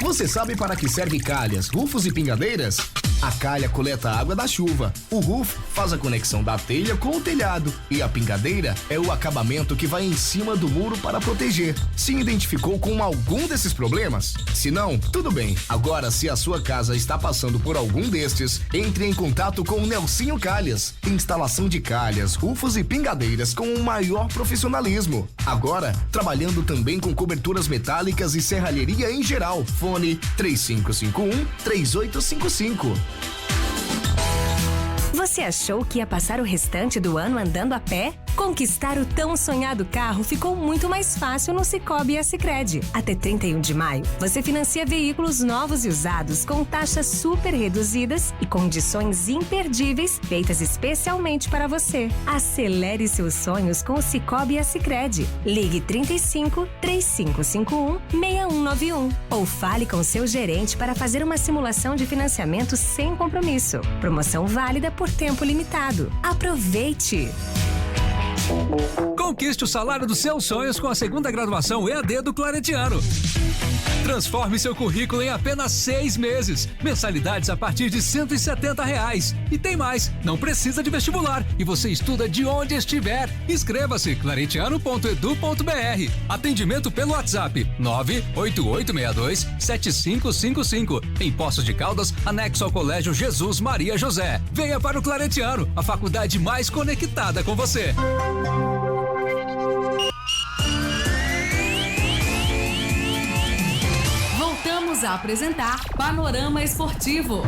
Você sabe para que serve calhas, rufos e pingadeiras? A calha coleta a água da chuva, o roof faz a conexão da telha com o telhado e a pingadeira é o acabamento que vai em cima do muro para proteger. Se identificou com algum desses problemas? Se não, tudo bem. Agora, se a sua casa está passando por algum destes, entre em contato com o Nelsinho Calhas. Instalação de calhas, rufos e pingadeiras com o maior profissionalismo. Agora, trabalhando também com coberturas metálicas e serralheria em geral. Fone 3551-3855. Você achou que ia passar o restante do ano andando a pé? Conquistar o tão sonhado carro ficou muito mais fácil no Cicobi e Sicredi. Até 31 de maio, você financia veículos novos e usados com taxas super reduzidas e condições imperdíveis feitas especialmente para você. Acelere seus sonhos com o Cicobi e Sicredi. Ligue 35 3551 6191 ou fale com seu gerente para fazer uma simulação de financiamento sem compromisso. Promoção válida por tempo limitado. Aproveite! Conquiste o salário dos seus sonhos com a segunda graduação EAD do Claretiano. Transforme seu currículo em apenas 6 meses. Mensalidades a partir de R$170. E tem mais, não precisa de vestibular e você estuda de onde estiver. Inscreva-se claretiano.edu.br. Atendimento pelo WhatsApp 98862-7555. Em Poços de Caldas, anexo ao Colégio Jesus Maria José. Venha para o Claretiano, a faculdade mais conectada com você. Voltamos a apresentar Panorama Esportivo.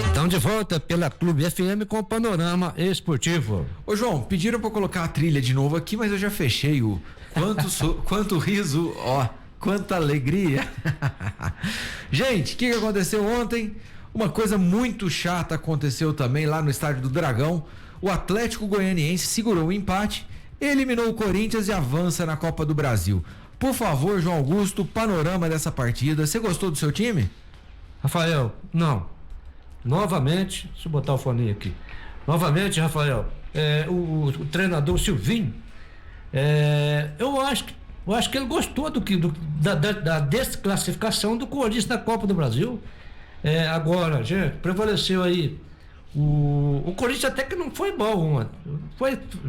Estão de volta pela Clube FM com o Panorama Esportivo. Ô João, pediram pra eu colocar a trilha de novo aqui, mas eu já fechei o quanto riso, ó, quanta alegria. Gente, o que aconteceu ontem? Uma coisa muito chata aconteceu também lá no Estádio do Dragão. O Atlético Goianiense segurou o empate, eliminou o Corinthians e avança na Copa do Brasil. Por favor, João Augusto, panorama dessa partida. Você gostou do seu time? Rafael, não. Novamente, deixa eu botar o fone aqui. Novamente, Rafael, o treinador Silvinho, eu acho que ele gostou da desclassificação do Corinthians na Copa do Brasil. Agora, gente, prevaleceu aí o Corinthians, até que não foi bom ontem,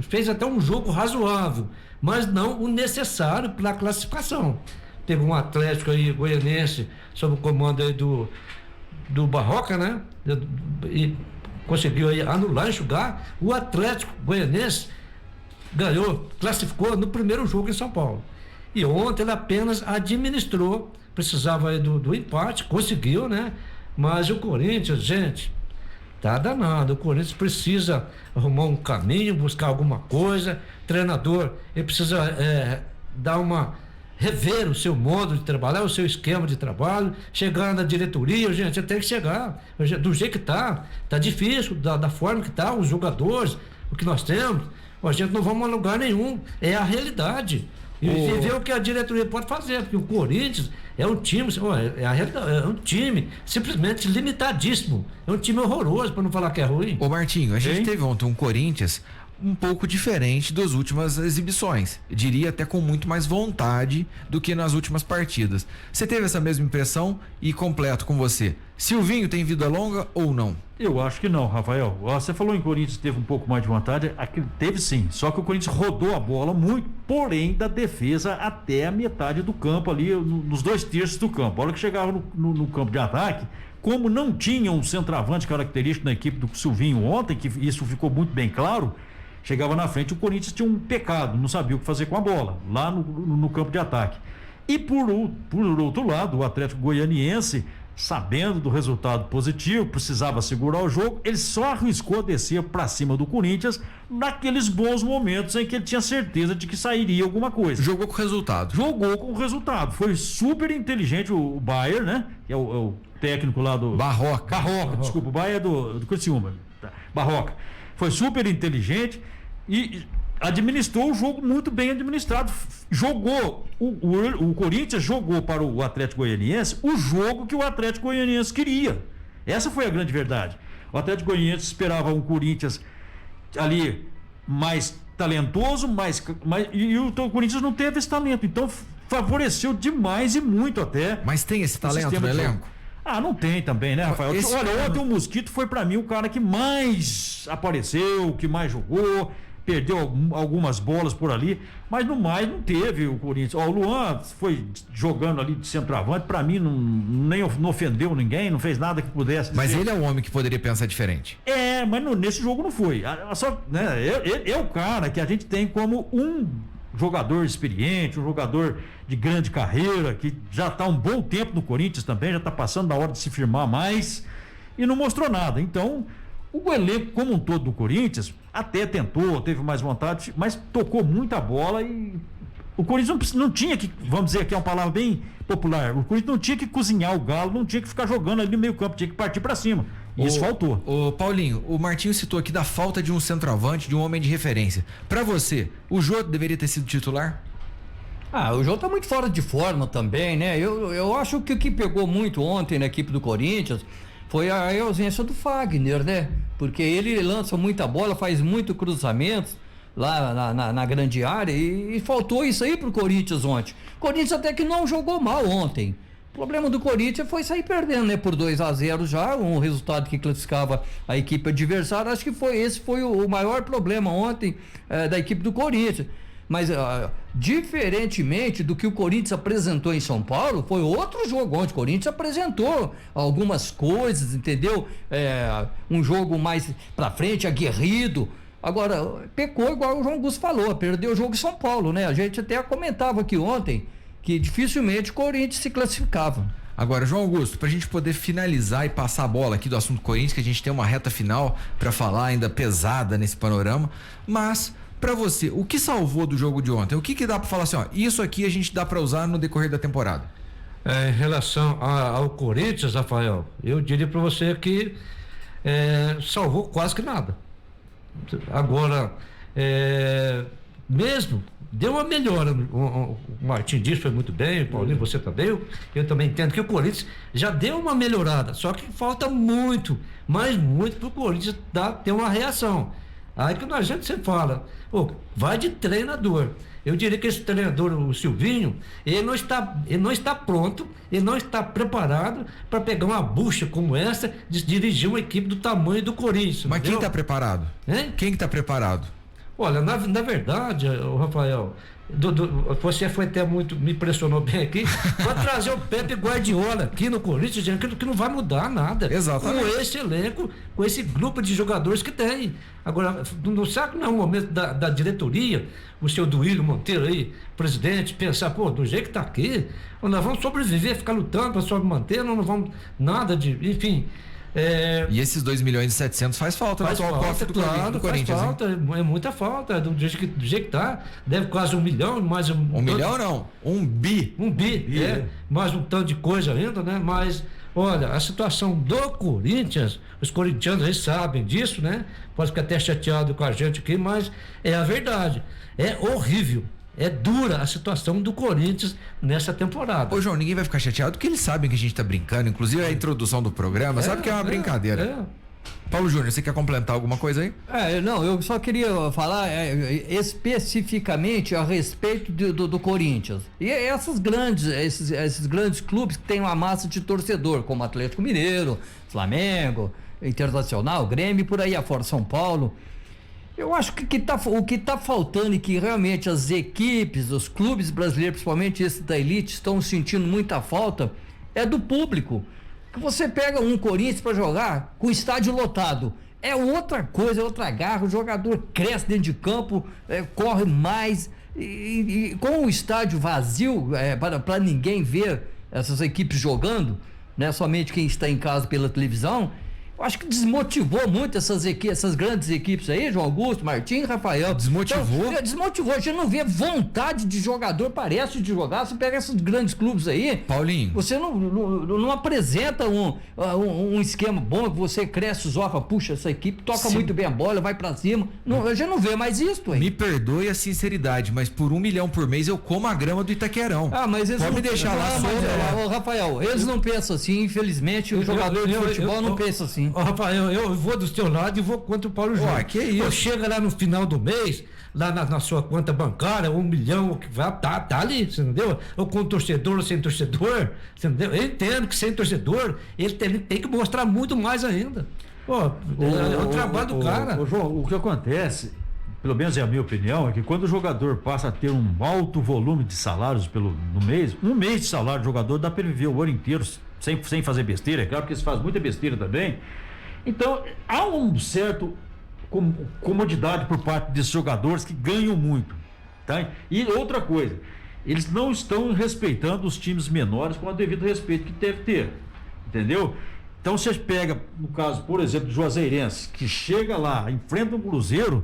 fez até um jogo razoável, mas não o necessário para a classificação. Teve um Atlético aí goianense sob o comando aí do Barroca, né? E conseguiu aí anular, enxugar. O Atlético Goianense ganhou, classificou no primeiro jogo em São Paulo. E ontem ele apenas administrou, precisava aí do empate, conseguiu, né? Mas o Corinthians, gente, tá danado. O Corinthians precisa arrumar um caminho, buscar alguma coisa. Treinador, ele precisa rever o seu modo de trabalhar, o seu esquema de trabalho, chegar na diretoria, gente, tem que chegar do jeito que tá difícil, da forma que tá, os jogadores, o que nós temos, a gente não vamos a lugar nenhum, é a realidade. E ver o que a diretoria pode fazer, porque o Corinthians é um time, é um time simplesmente limitadíssimo, é um time horroroso, para não falar que é ruim. Ô Martinho, a gente teve ontem um Corinthians um pouco diferente das últimas exibições. Eu diria até com muito mais vontade do que nas últimas partidas. Você teve essa mesma impressão? E completo com você, Silvinho tem vida longa ou não? Eu acho que não, Rafael. Você falou em Corinthians teve um pouco mais de vontade, aqui teve sim, só que o Corinthians rodou a bola muito, porém da defesa até a metade do campo ali, nos 2 terços do campo. A hora que chegava no campo de ataque, como não tinha um centroavante característico na equipe do Silvinho ontem, que isso ficou muito bem claro, chegava na frente, o Corinthians tinha um pecado, não sabia o que fazer com a bola, lá no campo de ataque. E por outro lado, o Atlético Goianiense, sabendo do resultado positivo, precisava segurar o jogo, ele só arriscou descer para cima do Corinthians naqueles bons momentos em que ele tinha certeza de que sairia alguma coisa. Jogou com resultado. Jogou com resultado. Foi super inteligente o Bayer, né? Que é o técnico lá do... Barroca, desculpa, o Bayer é do Criciúma. Barroca. Foi super inteligente e administrou o jogo muito bem administrado. Jogou, o Corinthians jogou para o Atlético Goianiense o jogo que o Atlético Goianiense queria. Essa foi a grande verdade. O Atlético Goianiense esperava um Corinthians ali mais talentoso, e o Corinthians não teve esse talento. Então favoreceu demais e muito até. Mas tem esse talento no elenco? Não tem também, né, Rafael? Olha, ontem o Mosquito foi pra mim o cara que mais apareceu, que mais jogou, perdeu algumas bolas por ali, mas no mais não teve o Corinthians. O Luan foi jogando ali de centroavante, pra mim não ofendeu ninguém, não fez nada que pudesse dizer. Mas ele é um homem que poderia pensar diferente. Mas nesse jogo não foi. Só, né, ele é o cara que a gente tem como um jogador experiente, um jogador de grande carreira, que já está um bom tempo no Corinthians também, já está passando da hora de se firmar mais, e não mostrou nada. Então, o elenco como um todo do Corinthians até tentou, teve mais vontade, mas tocou muita bola e o Corinthians não tinha que, vamos dizer aqui é uma palavra bem popular, o Corinthians não tinha que cozinhar o galo, não tinha que ficar jogando ali no meio campo, tinha que partir para cima. Isso faltou. Ô Paulinho, o Martinho citou aqui da falta de um centroavante, de um homem de referência. Para você, o Jô deveria ter sido titular? O Jô tá muito fora de forma também, né? Eu acho que o que pegou muito ontem na equipe do Corinthians foi a ausência do Fagner, né? Porque ele lança muita bola, faz muito cruzamentos lá na grande área e faltou isso aí pro Corinthians ontem. O Corinthians até que não jogou mal ontem. O problema do Corinthians foi sair perdendo, né? Por 2-0 já, um resultado que classificava a equipe adversária. Acho que esse foi o maior problema ontem da equipe do Corinthians. Mas, diferentemente do que o Corinthians apresentou em São Paulo, foi outro jogo onde o Corinthians apresentou algumas coisas, entendeu? Um jogo mais pra frente, aguerrido. Agora, pecou igual o João Augusto falou, perdeu o jogo em São Paulo, né? A gente até comentava aqui ontem que dificilmente o Corinthians se classificava. Agora, João Augusto, pra gente poder finalizar e passar a bola aqui do assunto Corinthians, que a gente tem uma reta final pra falar ainda pesada nesse panorama, mas pra você, o que salvou do jogo de ontem? O que dá pra falar assim, isso aqui a gente dá pra usar no decorrer da temporada? Em relação ao Corinthians, Rafael, eu diria pra você que salvou quase que nada. Agora, mesmo deu uma melhora, o Martim disse, foi muito bem, o Paulinho, você também, eu também entendo que o Corinthians já deu uma melhorada, só que falta muito, mas muito pro Corinthians ter uma reação. Aí que a gente sempre fala, vai de treinador. Eu diria que esse treinador, o Silvinho, ele não está pronto, ele não está preparado para pegar uma bucha como essa de dirigir uma equipe do tamanho do Corinthians. Mas entendeu? Quem está preparado? Quem que está preparado? Olha, na verdade, Rafael, você foi até me impressionou bem aqui, vai trazer o Pepe Guardiola aqui no Corinthians, dizendo que não vai mudar nada. Exatamente. Com esse elenco, com esse grupo de jogadores que tem. Agora, não sabe que não é o momento da diretoria, o seu Duílio Monteiro aí, presidente, pensar, do jeito que tá aqui, nós vamos sobreviver, ficar lutando para só manter, não vamos nada de, enfim. E esses 2.700.000 faz falta, faz falta, claro, do Corinthians, faz falta, é muita falta, do jeito que tá, deve quase 1 milhão, mais um milhão não, 1 bi. 1 bi, mais um tanto de coisa ainda, né? Mas, olha, a situação do Corinthians, os corintianos aí sabem disso, né? Pode ficar até chateado com a gente aqui, mas é a verdade, é horrível. É dura a situação do Corinthians nessa temporada. Ô João, ninguém vai ficar chateado porque eles sabem que a gente tá brincando, inclusive a introdução do programa, sabe que é uma brincadeira. Paulo Júnior, você quer complementar alguma coisa aí? Não, eu só queria falar especificamente a respeito do Corinthians. E esses grandes clubes que têm uma massa de torcedor, como Atlético Mineiro, Flamengo, Internacional, Grêmio, por aí afora, São Paulo. Eu acho que o que está faltando e que realmente as equipes, os clubes brasileiros, principalmente esses da elite, estão sentindo muita falta, é do público. Que você pega um Corinthians para jogar com o estádio lotado, é outra coisa, é outra garra, o jogador cresce dentro de campo, corre mais, e com o estádio vazio, para ninguém ver essas equipes jogando, né, somente quem está em casa pela televisão, eu acho que desmotivou muito essas grandes equipes aí, João Augusto, Martins, Rafael. Desmotivou? Então, desmotivou, a gente não vê vontade de jogador, parece de jogar. Você pega esses grandes clubes aí, Paulinho, você não apresenta um esquema bom, que você cresce os olhos, puxa, essa equipe toca muito bem a bola, vai pra cima. Não, a gente não vê mais isso aí. Me perdoe a sinceridade, mas por R$1 milhão por mês eu como a grama do Itaquerão. Mas eles pode me deixar lá. Rafael, eles não pensam assim, infelizmente, o jogador de futebol não pensa assim. Rafael, eu vou do seu lado e vou contra o Paulo Júnior. Que isso? Chega lá no final do mês, lá na sua conta bancária, R$1 milhão, que vai, tá ali, você entendeu? Ou com torcedor ou sem torcedor, você entendeu? Eu entendo que sem torcedor, ele tem que mostrar muito mais ainda. É o trabalho do cara. João, o que acontece, pelo menos é a minha opinião, é que quando o jogador passa a ter um alto volume de salários no mês, um mês de salário do jogador dá para ele viver o ano inteiro sem fazer besteira, é claro que eles fazem muita besteira também. Então, há um certo comodidade por parte desses jogadores que ganham muito, tá? E outra coisa, eles não estão respeitando os times menores com o devido respeito que deve ter, entendeu? Então, você pega, no caso, por exemplo, do Juazeirense, que chega lá, enfrenta um Cruzeiro,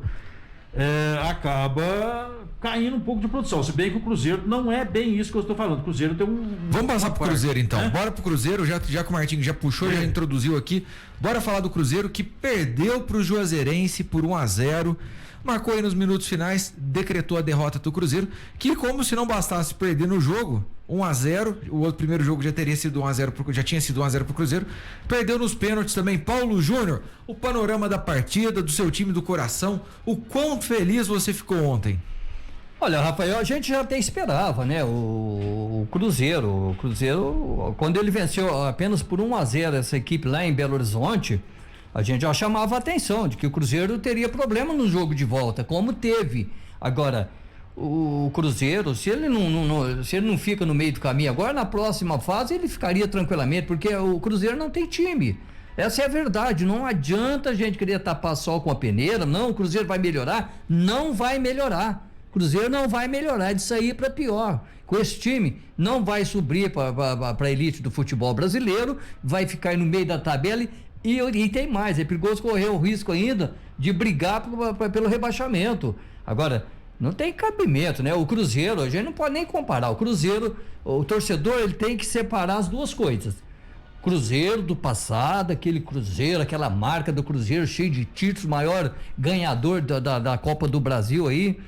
acaba caindo um pouco de produção, se bem que o Cruzeiro não é bem isso que eu estou falando. O Cruzeiro tem Vamos passar pro Cruzeiro então, bora pro Cruzeiro, já que o Martinho já puxou, já introduziu aqui, bora falar do Cruzeiro que perdeu pro Juazeirense por 1-0, marcou aí nos minutos finais, decretou a derrota do Cruzeiro, que como se não bastasse perder no jogo, 1-0, o outro primeiro jogo já teria sido 1-0, já tinha sido 1-0 pro Cruzeiro, perdeu nos pênaltis também. Paulo Júnior, o panorama da partida, do seu time do coração, o quão feliz você ficou ontem? Olha, Rafael, a gente já até esperava, né? O Cruzeiro, quando ele venceu apenas por 1-0 essa equipe lá em Belo Horizonte, a gente já chamava a atenção de que o Cruzeiro teria problema no jogo de volta, como teve. Agora, o Cruzeiro, se ele não fica no meio do caminho agora, na próxima fase ele ficaria tranquilamente, porque o Cruzeiro não tem time. Essa é a verdade, não adianta a gente querer tapar sol com a peneira. Não, o Cruzeiro vai melhorar, não vai melhorar. Cruzeiro não vai melhorar, de sair para pior. Com esse time, não vai subir para a elite do futebol brasileiro, vai ficar no meio da tabela e tem mais, é perigoso correr o risco ainda de brigar pelo rebaixamento. Agora, não tem cabimento, né? O Cruzeiro, a gente não pode nem comparar. O Cruzeiro, o torcedor, ele tem que separar as duas coisas. Cruzeiro do passado, aquele Cruzeiro, aquela marca do Cruzeiro cheio de títulos, maior ganhador da Copa do Brasil aí.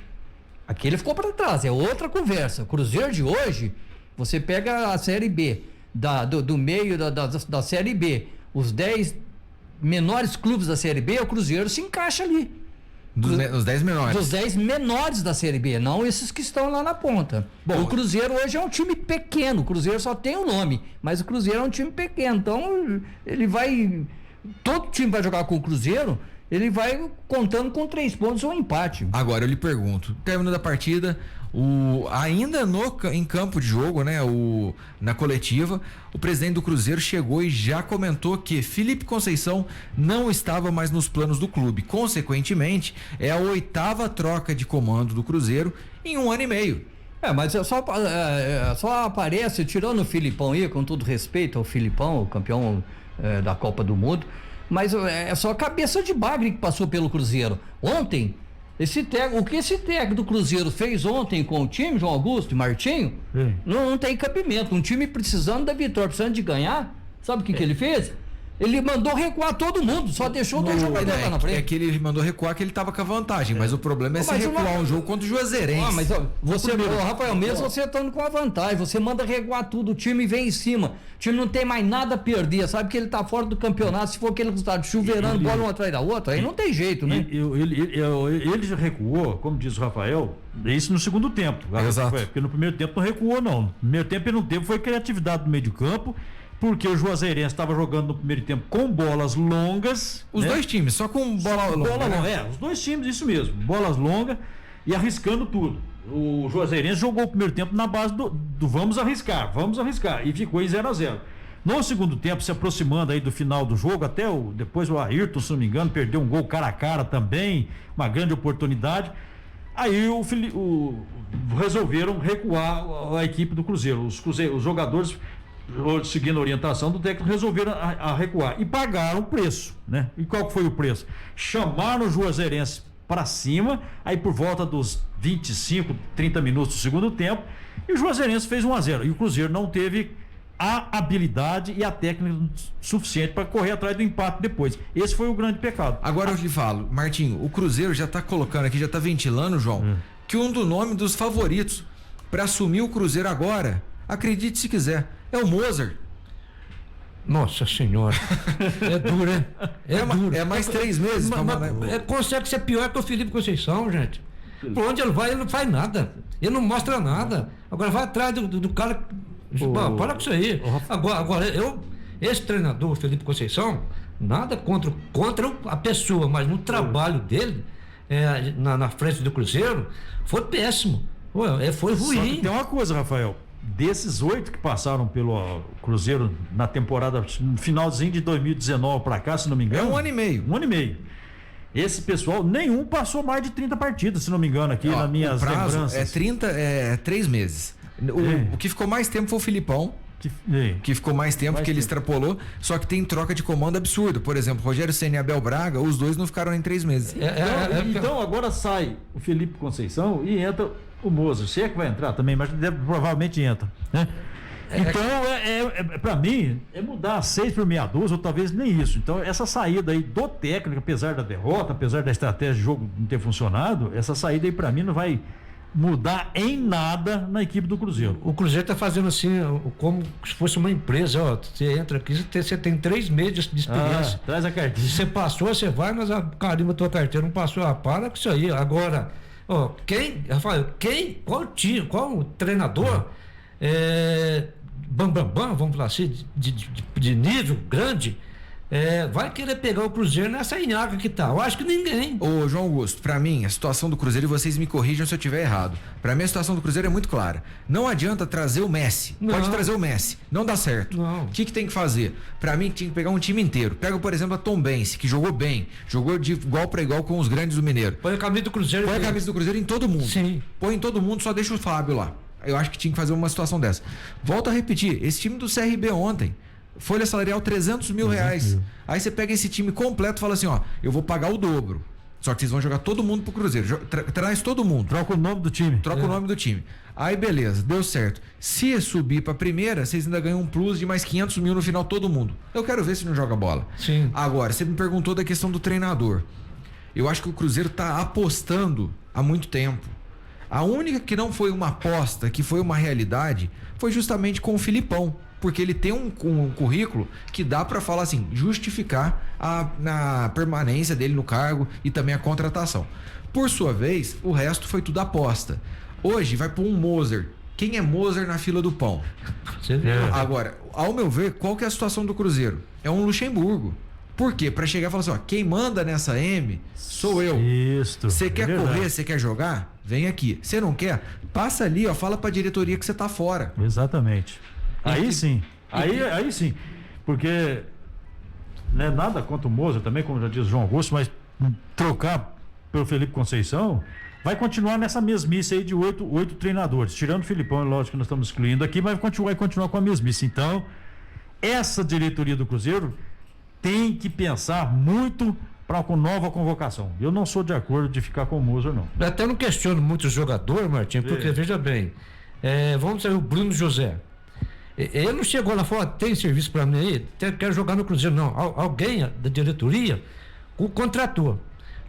Aquele ficou para trás, é outra conversa. O Cruzeiro de hoje, você pega a Série B, do meio da Série B, os 10 menores clubes da Série B, o Cruzeiro se encaixa ali. Os 10 menores. Dos 10 menores da Série B, não esses que estão lá na ponta. Bom, o Cruzeiro hoje é um time pequeno, o Cruzeiro só tem o nome, mas o Cruzeiro é um time pequeno, então ele vai... Todo time vai jogar com o Cruzeiro, ele vai contando com 3 pontos ou um empate. Agora eu lhe pergunto, término da partida, ainda em campo de jogo, né, na coletiva, o presidente do Cruzeiro chegou e já comentou que Felipe Conceição não estava mais nos planos do clube. Consequentemente, é a 8ª troca de comando do Cruzeiro em 1 ano e meio. Mas só aparece, tirando o Filipão aí, com todo respeito ao Filipão, o campeão da Copa do Mundo, mas é só cabeça de bagre que passou pelo Cruzeiro. Ontem, o que esse técnico do Cruzeiro fez ontem com o time, João Augusto e Martinho, não tem cabimento. Um time precisando da vitória, precisando de ganhar, sabe o que ele fez? Ele mandou recuar todo mundo, só deixou dois jogadores lá na frente. É que ele mandou recuar que ele tava com a vantagem, mas o problema é se recuar um jogo contra o Juazeirense. Mas Rafael, mesmo você estando com a vantagem, você manda recuar tudo, o time vem em cima, o time não tem mais nada a perder, sabe que ele tá fora do campeonato, se for aquele resultado chuveirando, bola uma atrás da outra, aí não tem jeito, né? Ele recuou, como diz o Rafael, isso no segundo tempo. Exato. Porque no primeiro tempo não recuou, não. No primeiro tempo ele não teve, foi criatividade no meio de campo, porque o Juazeirense estava jogando no primeiro tempo com bolas longas. Os dois times, só com bola longa. Os dois times, isso mesmo, bolas longas e arriscando tudo. O Juazeirense jogou o primeiro tempo na base do vamos arriscar, e ficou em 0-0. No segundo tempo, se aproximando aí do final do jogo, depois o Ayrton, se não me engano, perdeu um gol cara a cara também, uma grande oportunidade. Aí resolveram recuar a equipe do Cruzeiro. Os jogadores, seguindo a orientação do técnico, resolveram a recuar e pagaram o preço, né? E qual que foi o preço? Chamaram o Juazeirense para cima, aí por volta dos 25, 30 minutos do segundo tempo, e o Juazeirense fez 1-0, e o Cruzeiro não teve a habilidade e a técnica suficiente para correr atrás do empate depois. Esse foi o grande pecado. Agora eu te falo, Martinho, o Cruzeiro já tá colocando aqui, já tá ventilando, João, que um do nome dos favoritos para assumir o Cruzeiro agora, acredite se quiser, é o Mozart. Nossa senhora, é duro, hein? Duro. É mais 3 meses. Consegue ser pior que o Felipe Conceição, gente. Por onde ele vai, ele não faz nada. Ele não mostra nada. Agora vai atrás do cara. Para com isso aí. Agora, esse treinador, o Felipe Conceição, nada contra a pessoa, mas no trabalho dele, na frente do Cruzeiro, foi péssimo. Foi ruim. Só que tem uma coisa, Rafael. Desses 8 que passaram pelo Cruzeiro na temporada, no finalzinho de 2019 para cá, se não me engano. É 1 ano e meio. 1 ano e meio. Esse pessoal, nenhum passou mais de 30 partidas, se não me engano, aqui nas minhas lembranças. 3 meses. O que ficou mais tempo foi o Filipão. Que ficou mais tempo, que ele extrapolou, só que tem troca de comando absurdo. Por exemplo, Rogério Ceni e Abel Braga, os dois não ficaram em 3 meses. Então agora sai o Felipe Conceição e entra o Mozart. Se é que vai entrar também, mas provavelmente entra, né? Então, para mim, é mudar 6 por meia dúzia, ou talvez nem isso. Então, essa saída aí do técnico, apesar da derrota, apesar da estratégia de jogo não ter funcionado, essa saída aí para mim não vai mudar em nada na equipe do Cruzeiro. O Cruzeiro tá fazendo assim, como se fosse uma empresa, ó. Você entra aqui, você tem 3 meses de experiência. Traz a carteira. Você passou, você vai, mas carimba a tua carteira, não passou, para com isso aí. Agora, ó, qual time, qual treinador vamos falar assim, de nível grande, vai querer pegar o Cruzeiro nessa nhaca que tá? Eu acho que ninguém. Ô, João Augusto, pra mim, a situação do Cruzeiro, e vocês me corrijam se eu estiver errado, pra mim a situação do Cruzeiro é muito clara. Não adianta trazer o Messi. Pode trazer o Messi. Não dá certo. O que tem que fazer? Pra mim, tinha que pegar um time inteiro. Pega, por exemplo, a Tombense, que jogou bem. Jogou de igual pra igual com os grandes do Mineiro. Põe a camisa do Cruzeiro. Põe a camisa do Cruzeiro em todo mundo. Sim. Põe em todo mundo, só deixa o Fábio lá. Eu acho que tinha que fazer uma situação dessa. Volto a repetir, esse time do CRB ontem, folha salarial 300 mil reais. Aí você pega esse time completo e fala assim, ó, eu vou pagar o dobro. Só que vocês vão jogar todo mundo pro Cruzeiro. Traz todo mundo. Troca o nome do time. Troca o nome do time. Aí beleza, deu certo. Se subir pra primeira, vocês ainda ganham um plus de mais 500 mil no final, todo mundo. Eu quero ver se não joga bola. Sim. Agora, você me perguntou da questão do treinador. Eu acho que o Cruzeiro tá apostando há muito tempo. A única que não foi uma aposta, que foi uma realidade, foi justamente com o Filipão. Porque ele tem um currículo que dá para falar assim, justificar a permanência dele no cargo e também a contratação. Por sua vez, o resto foi tudo aposta. Hoje vai pôr um Mozart. Quem é Mozart na fila do pão? Agora, ao meu ver, qual que é a situação do Cruzeiro? É um Luxemburgo. Por quê? Pra chegar e falar assim, ó, quem manda nessa M sou eu. Isso. Você quer correr, você quer jogar? Vem aqui. Você não quer? Passa ali, ó, fala pra diretoria que você tá fora. Exatamente. Aí sim. Aí sim. Porque não é nada contra o Mozart também, como já diz o João Augusto, mas trocar pelo Felipe Conceição vai continuar nessa mesmice aí de 8 treinadores. Tirando o Filipão, lógico que nós estamos excluindo aqui, mas vai continuar com a mesmice. Então, essa diretoria do Cruzeiro tem que pensar muito com nova convocação. Eu não sou de acordo de ficar com o Mozart, não. Eu até não questiono muito o jogador, Martinho, porque veja bem, vamos ver o Bruno José. Ele não chegou lá e falou, tem serviço para mim aí? Quero jogar no Cruzeiro. Não, alguém da diretoria o contratou.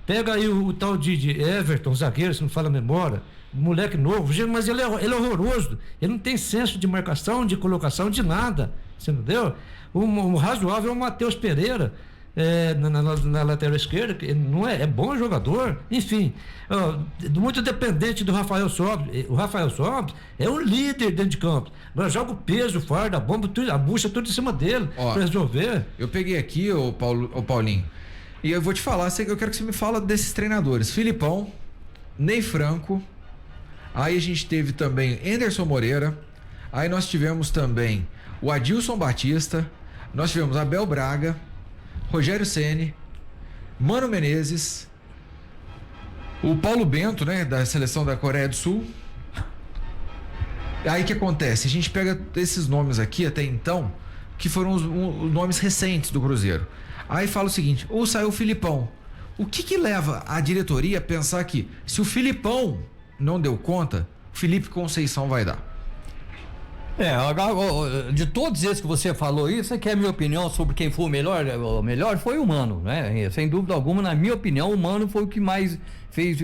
Pega aí o tal de Everton, zagueiro, se não fala a memória, moleque novo, mas ele é horroroso. Ele não tem senso de marcação, de colocação, de nada. Você entendeu? O razoável é o Matheus Pereira, na lateral esquerda, que não é bom jogador, enfim, muito dependente do Rafael Sobis. O Rafael Sobis é um líder dentro de campo. Agora joga o peso, o fardo, a bomba, tudo, a bucha, tudo em cima dele para resolver. Eu peguei aqui, o Paulinho, e eu vou te falar, eu quero que você me fala desses treinadores. Filipão, Ney Franco, aí a gente teve também Anderson Moreira, aí nós tivemos também o Adilson Batista, nós tivemos Abel Braga, Rogério Ceni, Mano Menezes, o Paulo Bento, né, da seleção da Coreia do Sul. Aí o que acontece? A gente pega esses nomes aqui até então, que foram os nomes recentes do Cruzeiro. Aí fala o seguinte, ou saiu o Filipão. O que leva a diretoria a pensar que se o Filipão não deu conta, o Felipe Conceição vai dar? De todos esses que você falou aí, você quer a minha opinião sobre quem foi o melhor foi o Mano, né? Sem dúvida alguma, na minha opinião, o Mano foi o que mais fez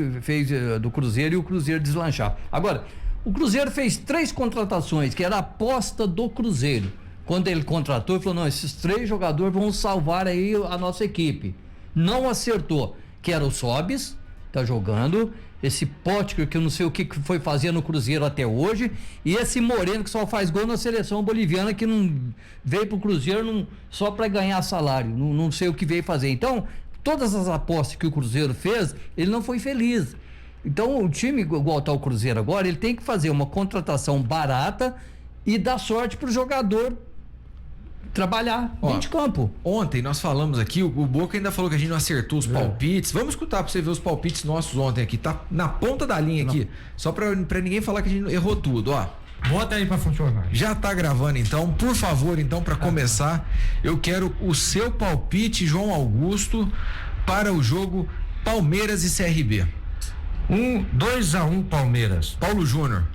do Cruzeiro e o Cruzeiro deslanchar. Agora, o Cruzeiro fez 3 contratações, que era a aposta do Cruzeiro. Quando ele contratou, ele falou, não, esses 3 jogadores vão salvar aí a nossa equipe. Não acertou, que era o Sobis, tá jogando, esse Potker, que eu não sei o que foi fazer no Cruzeiro até hoje, e esse Moreno, que só faz gol na seleção boliviana, que não veio pro Cruzeiro só para ganhar salário, não sei o que veio fazer. Então, todas as apostas que o Cruzeiro fez, ele não foi feliz. Então, o time igual tá o Cruzeiro agora, ele tem que fazer uma contratação barata e dar sorte pro jogador trabalhar dentro de campo. Ontem nós falamos aqui, o Boca ainda falou que a gente não acertou os palpites. Vamos escutar pra você ver os palpites nossos ontem aqui, tá na ponta da linha aqui, só pra ninguém falar que a gente errou tudo, ó. Bota aí pra funcionar. Já tá gravando então, por favor, então, pra começar, eu quero o seu palpite, João Augusto, para o jogo Palmeiras e CRB. 2-1 Palmeiras. Paulo Júnior.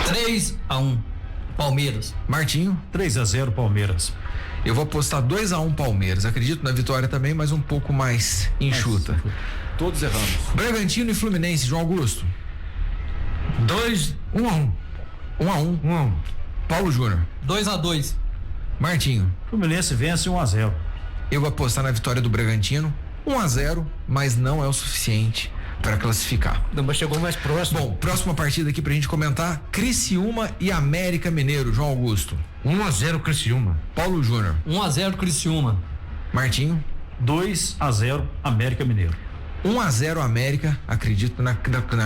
3-1 Palmeiras. Martinho. 3-0 Palmeiras. Eu vou apostar 2-1 Palmeiras. Acredito na vitória também, mas um pouco mais enxuta. Todos erramos. Bragantino e Fluminense, João Augusto. 1-1. 1-1. Paulo Júnior. 2-2. Martinho. Fluminense vence 1-0. Eu vou apostar na vitória do Bragantino. 1-0, mas não é o suficiente para classificar. Mas chegou mais próximo. Bom, próxima partida aqui pra gente comentar: Criciúma e América Mineiro, João Augusto. 1-0 Criciúma. Paulo Júnior. 1-0 Criciúma. Martinho. 2-0 América Mineiro. 1-0 América, acredito na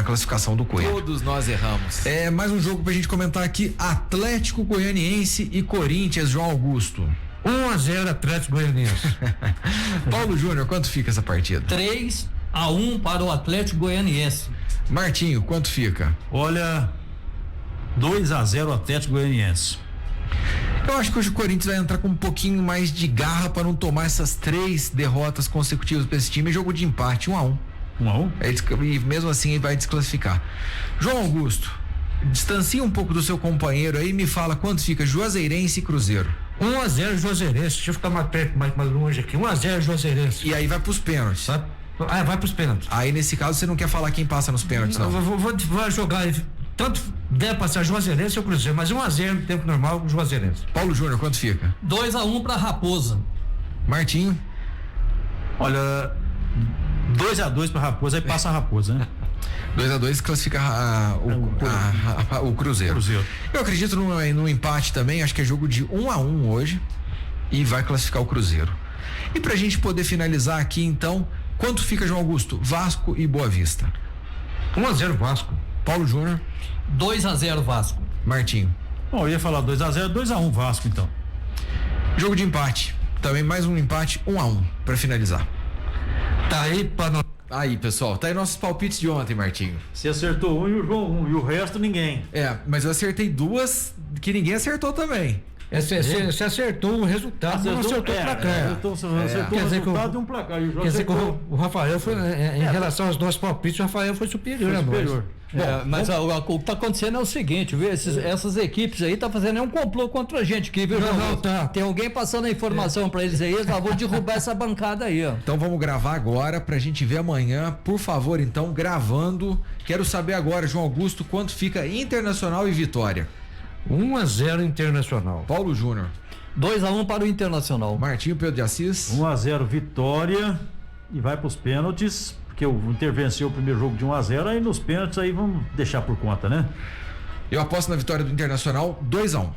classificação do Coelho. Todos nós erramos. É mais um jogo pra gente comentar aqui: Atlético Goianiense e Corinthians, João Augusto. 1-0 Atlético Goianiense. Paulo Júnior, quanto fica essa partida? 3-1 para o Atlético Goianiense. Martinho, quanto fica? Olha, 2-0 Atlético Goianiense. Eu acho que hoje o Corinthians vai entrar com um pouquinho mais de garra para não tomar essas 3 derrotas consecutivas para esse time. Jogo de empate, 1-1. 1-1? E mesmo assim ele vai desclassificar. João Augusto, distancia um pouco do seu companheiro aí e me fala quanto fica Juazeirense e Cruzeiro. 1-0 Juazeirense. Deixa eu ficar mais perto, mais longe aqui. 1-0 Juazeirense. E aí vai pros pênaltis. Vai pros pênaltis. Aí nesse caso você não quer falar quem passa nos pênaltis, não? Vou jogar, tanto der passar Juazeirense ou Cruzeiro, mas 1-0 no tempo normal, Juazeirense. Paulo Júnior, quanto fica? 2-1 para Raposa. Martinho. Olha, 2-2 para Raposa, aí passa a Raposa, né? 2-2 classifica o Cruzeiro. Eu acredito no empate também, acho que é jogo de 1-1 hoje e vai classificar o Cruzeiro. E pra gente poder finalizar aqui então, quanto fica, João Augusto? Vasco e Boa Vista. 1-0 Vasco. Paulo Júnior. 2-0 Vasco. Martinho. Bom, eu ia falar 2-0, 2-1 Vasco então. Jogo de empate, também mais um empate, 1-1 pra finalizar. Tá aí para Aí, pessoal, tá aí nossos palpites de ontem, Martinho. Você acertou um e o João 1, e o resto ninguém. Mas eu acertei 2 que ninguém acertou também. Você acertou o resultado, não acertou o placar. Acertou o resultado e um placar. E o quer dizer que o Rafael foi, em relação aos nossos palpites, o Rafael foi superior a nós. Bom, mas o que está acontecendo é o seguinte, viu? Essas equipes aí tá fazendo um complô contra a gente aqui, viu? Não, tá. Tem alguém passando a informação para eles aí, eu vou derrubar essa bancada aí, ó. Então vamos gravar agora pra gente ver amanhã, por favor, então, gravando. Quero saber agora, João Augusto, quanto fica Internacional e Vitória? 1-0 Internacional. Paulo Júnior. 2-1 para o Internacional. Martinho Pedro de Assis. 1-0 Vitória e vai pros pênaltis, porque o Inter venceu o primeiro jogo de 1-0, aí nos pênaltis aí vamos deixar por conta, né? Eu aposto na vitória do Internacional, 2-1.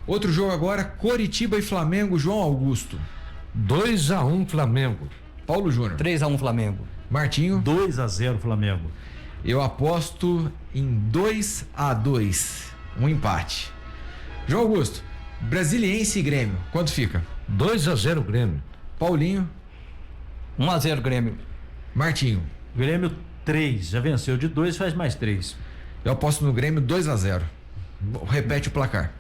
Outro jogo agora, Coritiba e Flamengo, João Augusto. 2-1 Flamengo. Paulo Júnior. 3-1 Flamengo. Martinho. 2-0 Flamengo. Eu aposto em 2-2. Um empate. João Augusto, Brasiliense e Grêmio, quanto fica? 2-0 Grêmio. Paulinho. 1-0 Grêmio. Martinho. Grêmio 3, já venceu de 2, faz mais 3. Eu aposto no Grêmio 2-0. Repete o placar.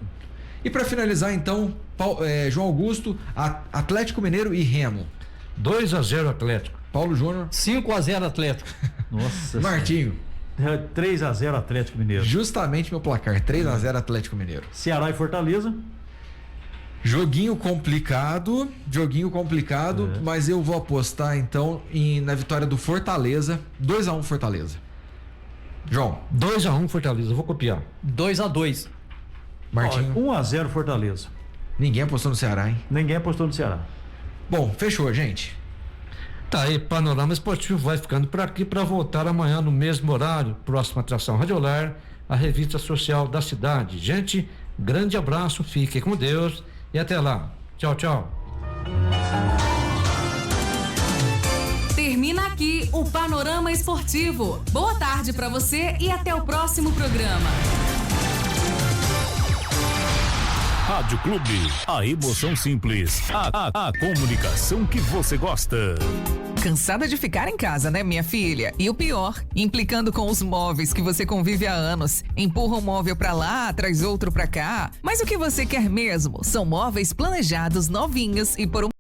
E para finalizar então, João Augusto, Atlético Mineiro e Remo. 2-0 Atlético. Paulo Júnior. 5-0 Atlético. Nossa. Martinho. 3-0 Atlético Mineiro. Justamente meu placar, 3-0 Atlético Mineiro. Ceará e Fortaleza. Joguinho complicado, mas eu vou apostar então na vitória do Fortaleza, 2-1 Fortaleza. João. 2-1 Fortaleza, vou copiar. 2-2. Martinho. 1-0 Fortaleza. Ninguém apostou no Ceará, hein? Ninguém apostou no Ceará. Bom, fechou, gente. Tá aí, Panorama Esportivo vai ficando por aqui para voltar amanhã no mesmo horário. Próxima atração radiolar, a revista social da cidade. Gente, grande abraço, fiquem com Deus e até lá. Tchau, tchau. Termina aqui o Panorama Esportivo. Boa tarde para você e até o próximo programa. Rádio Clube, a emoção simples, a comunicação que você gosta. Cansada de ficar em casa, né, minha filha? E o pior, implicando com os móveis que você convive há anos. Empurra um móvel pra lá, traz outro pra cá. Mas o que você quer mesmo são móveis planejados, novinhos e por um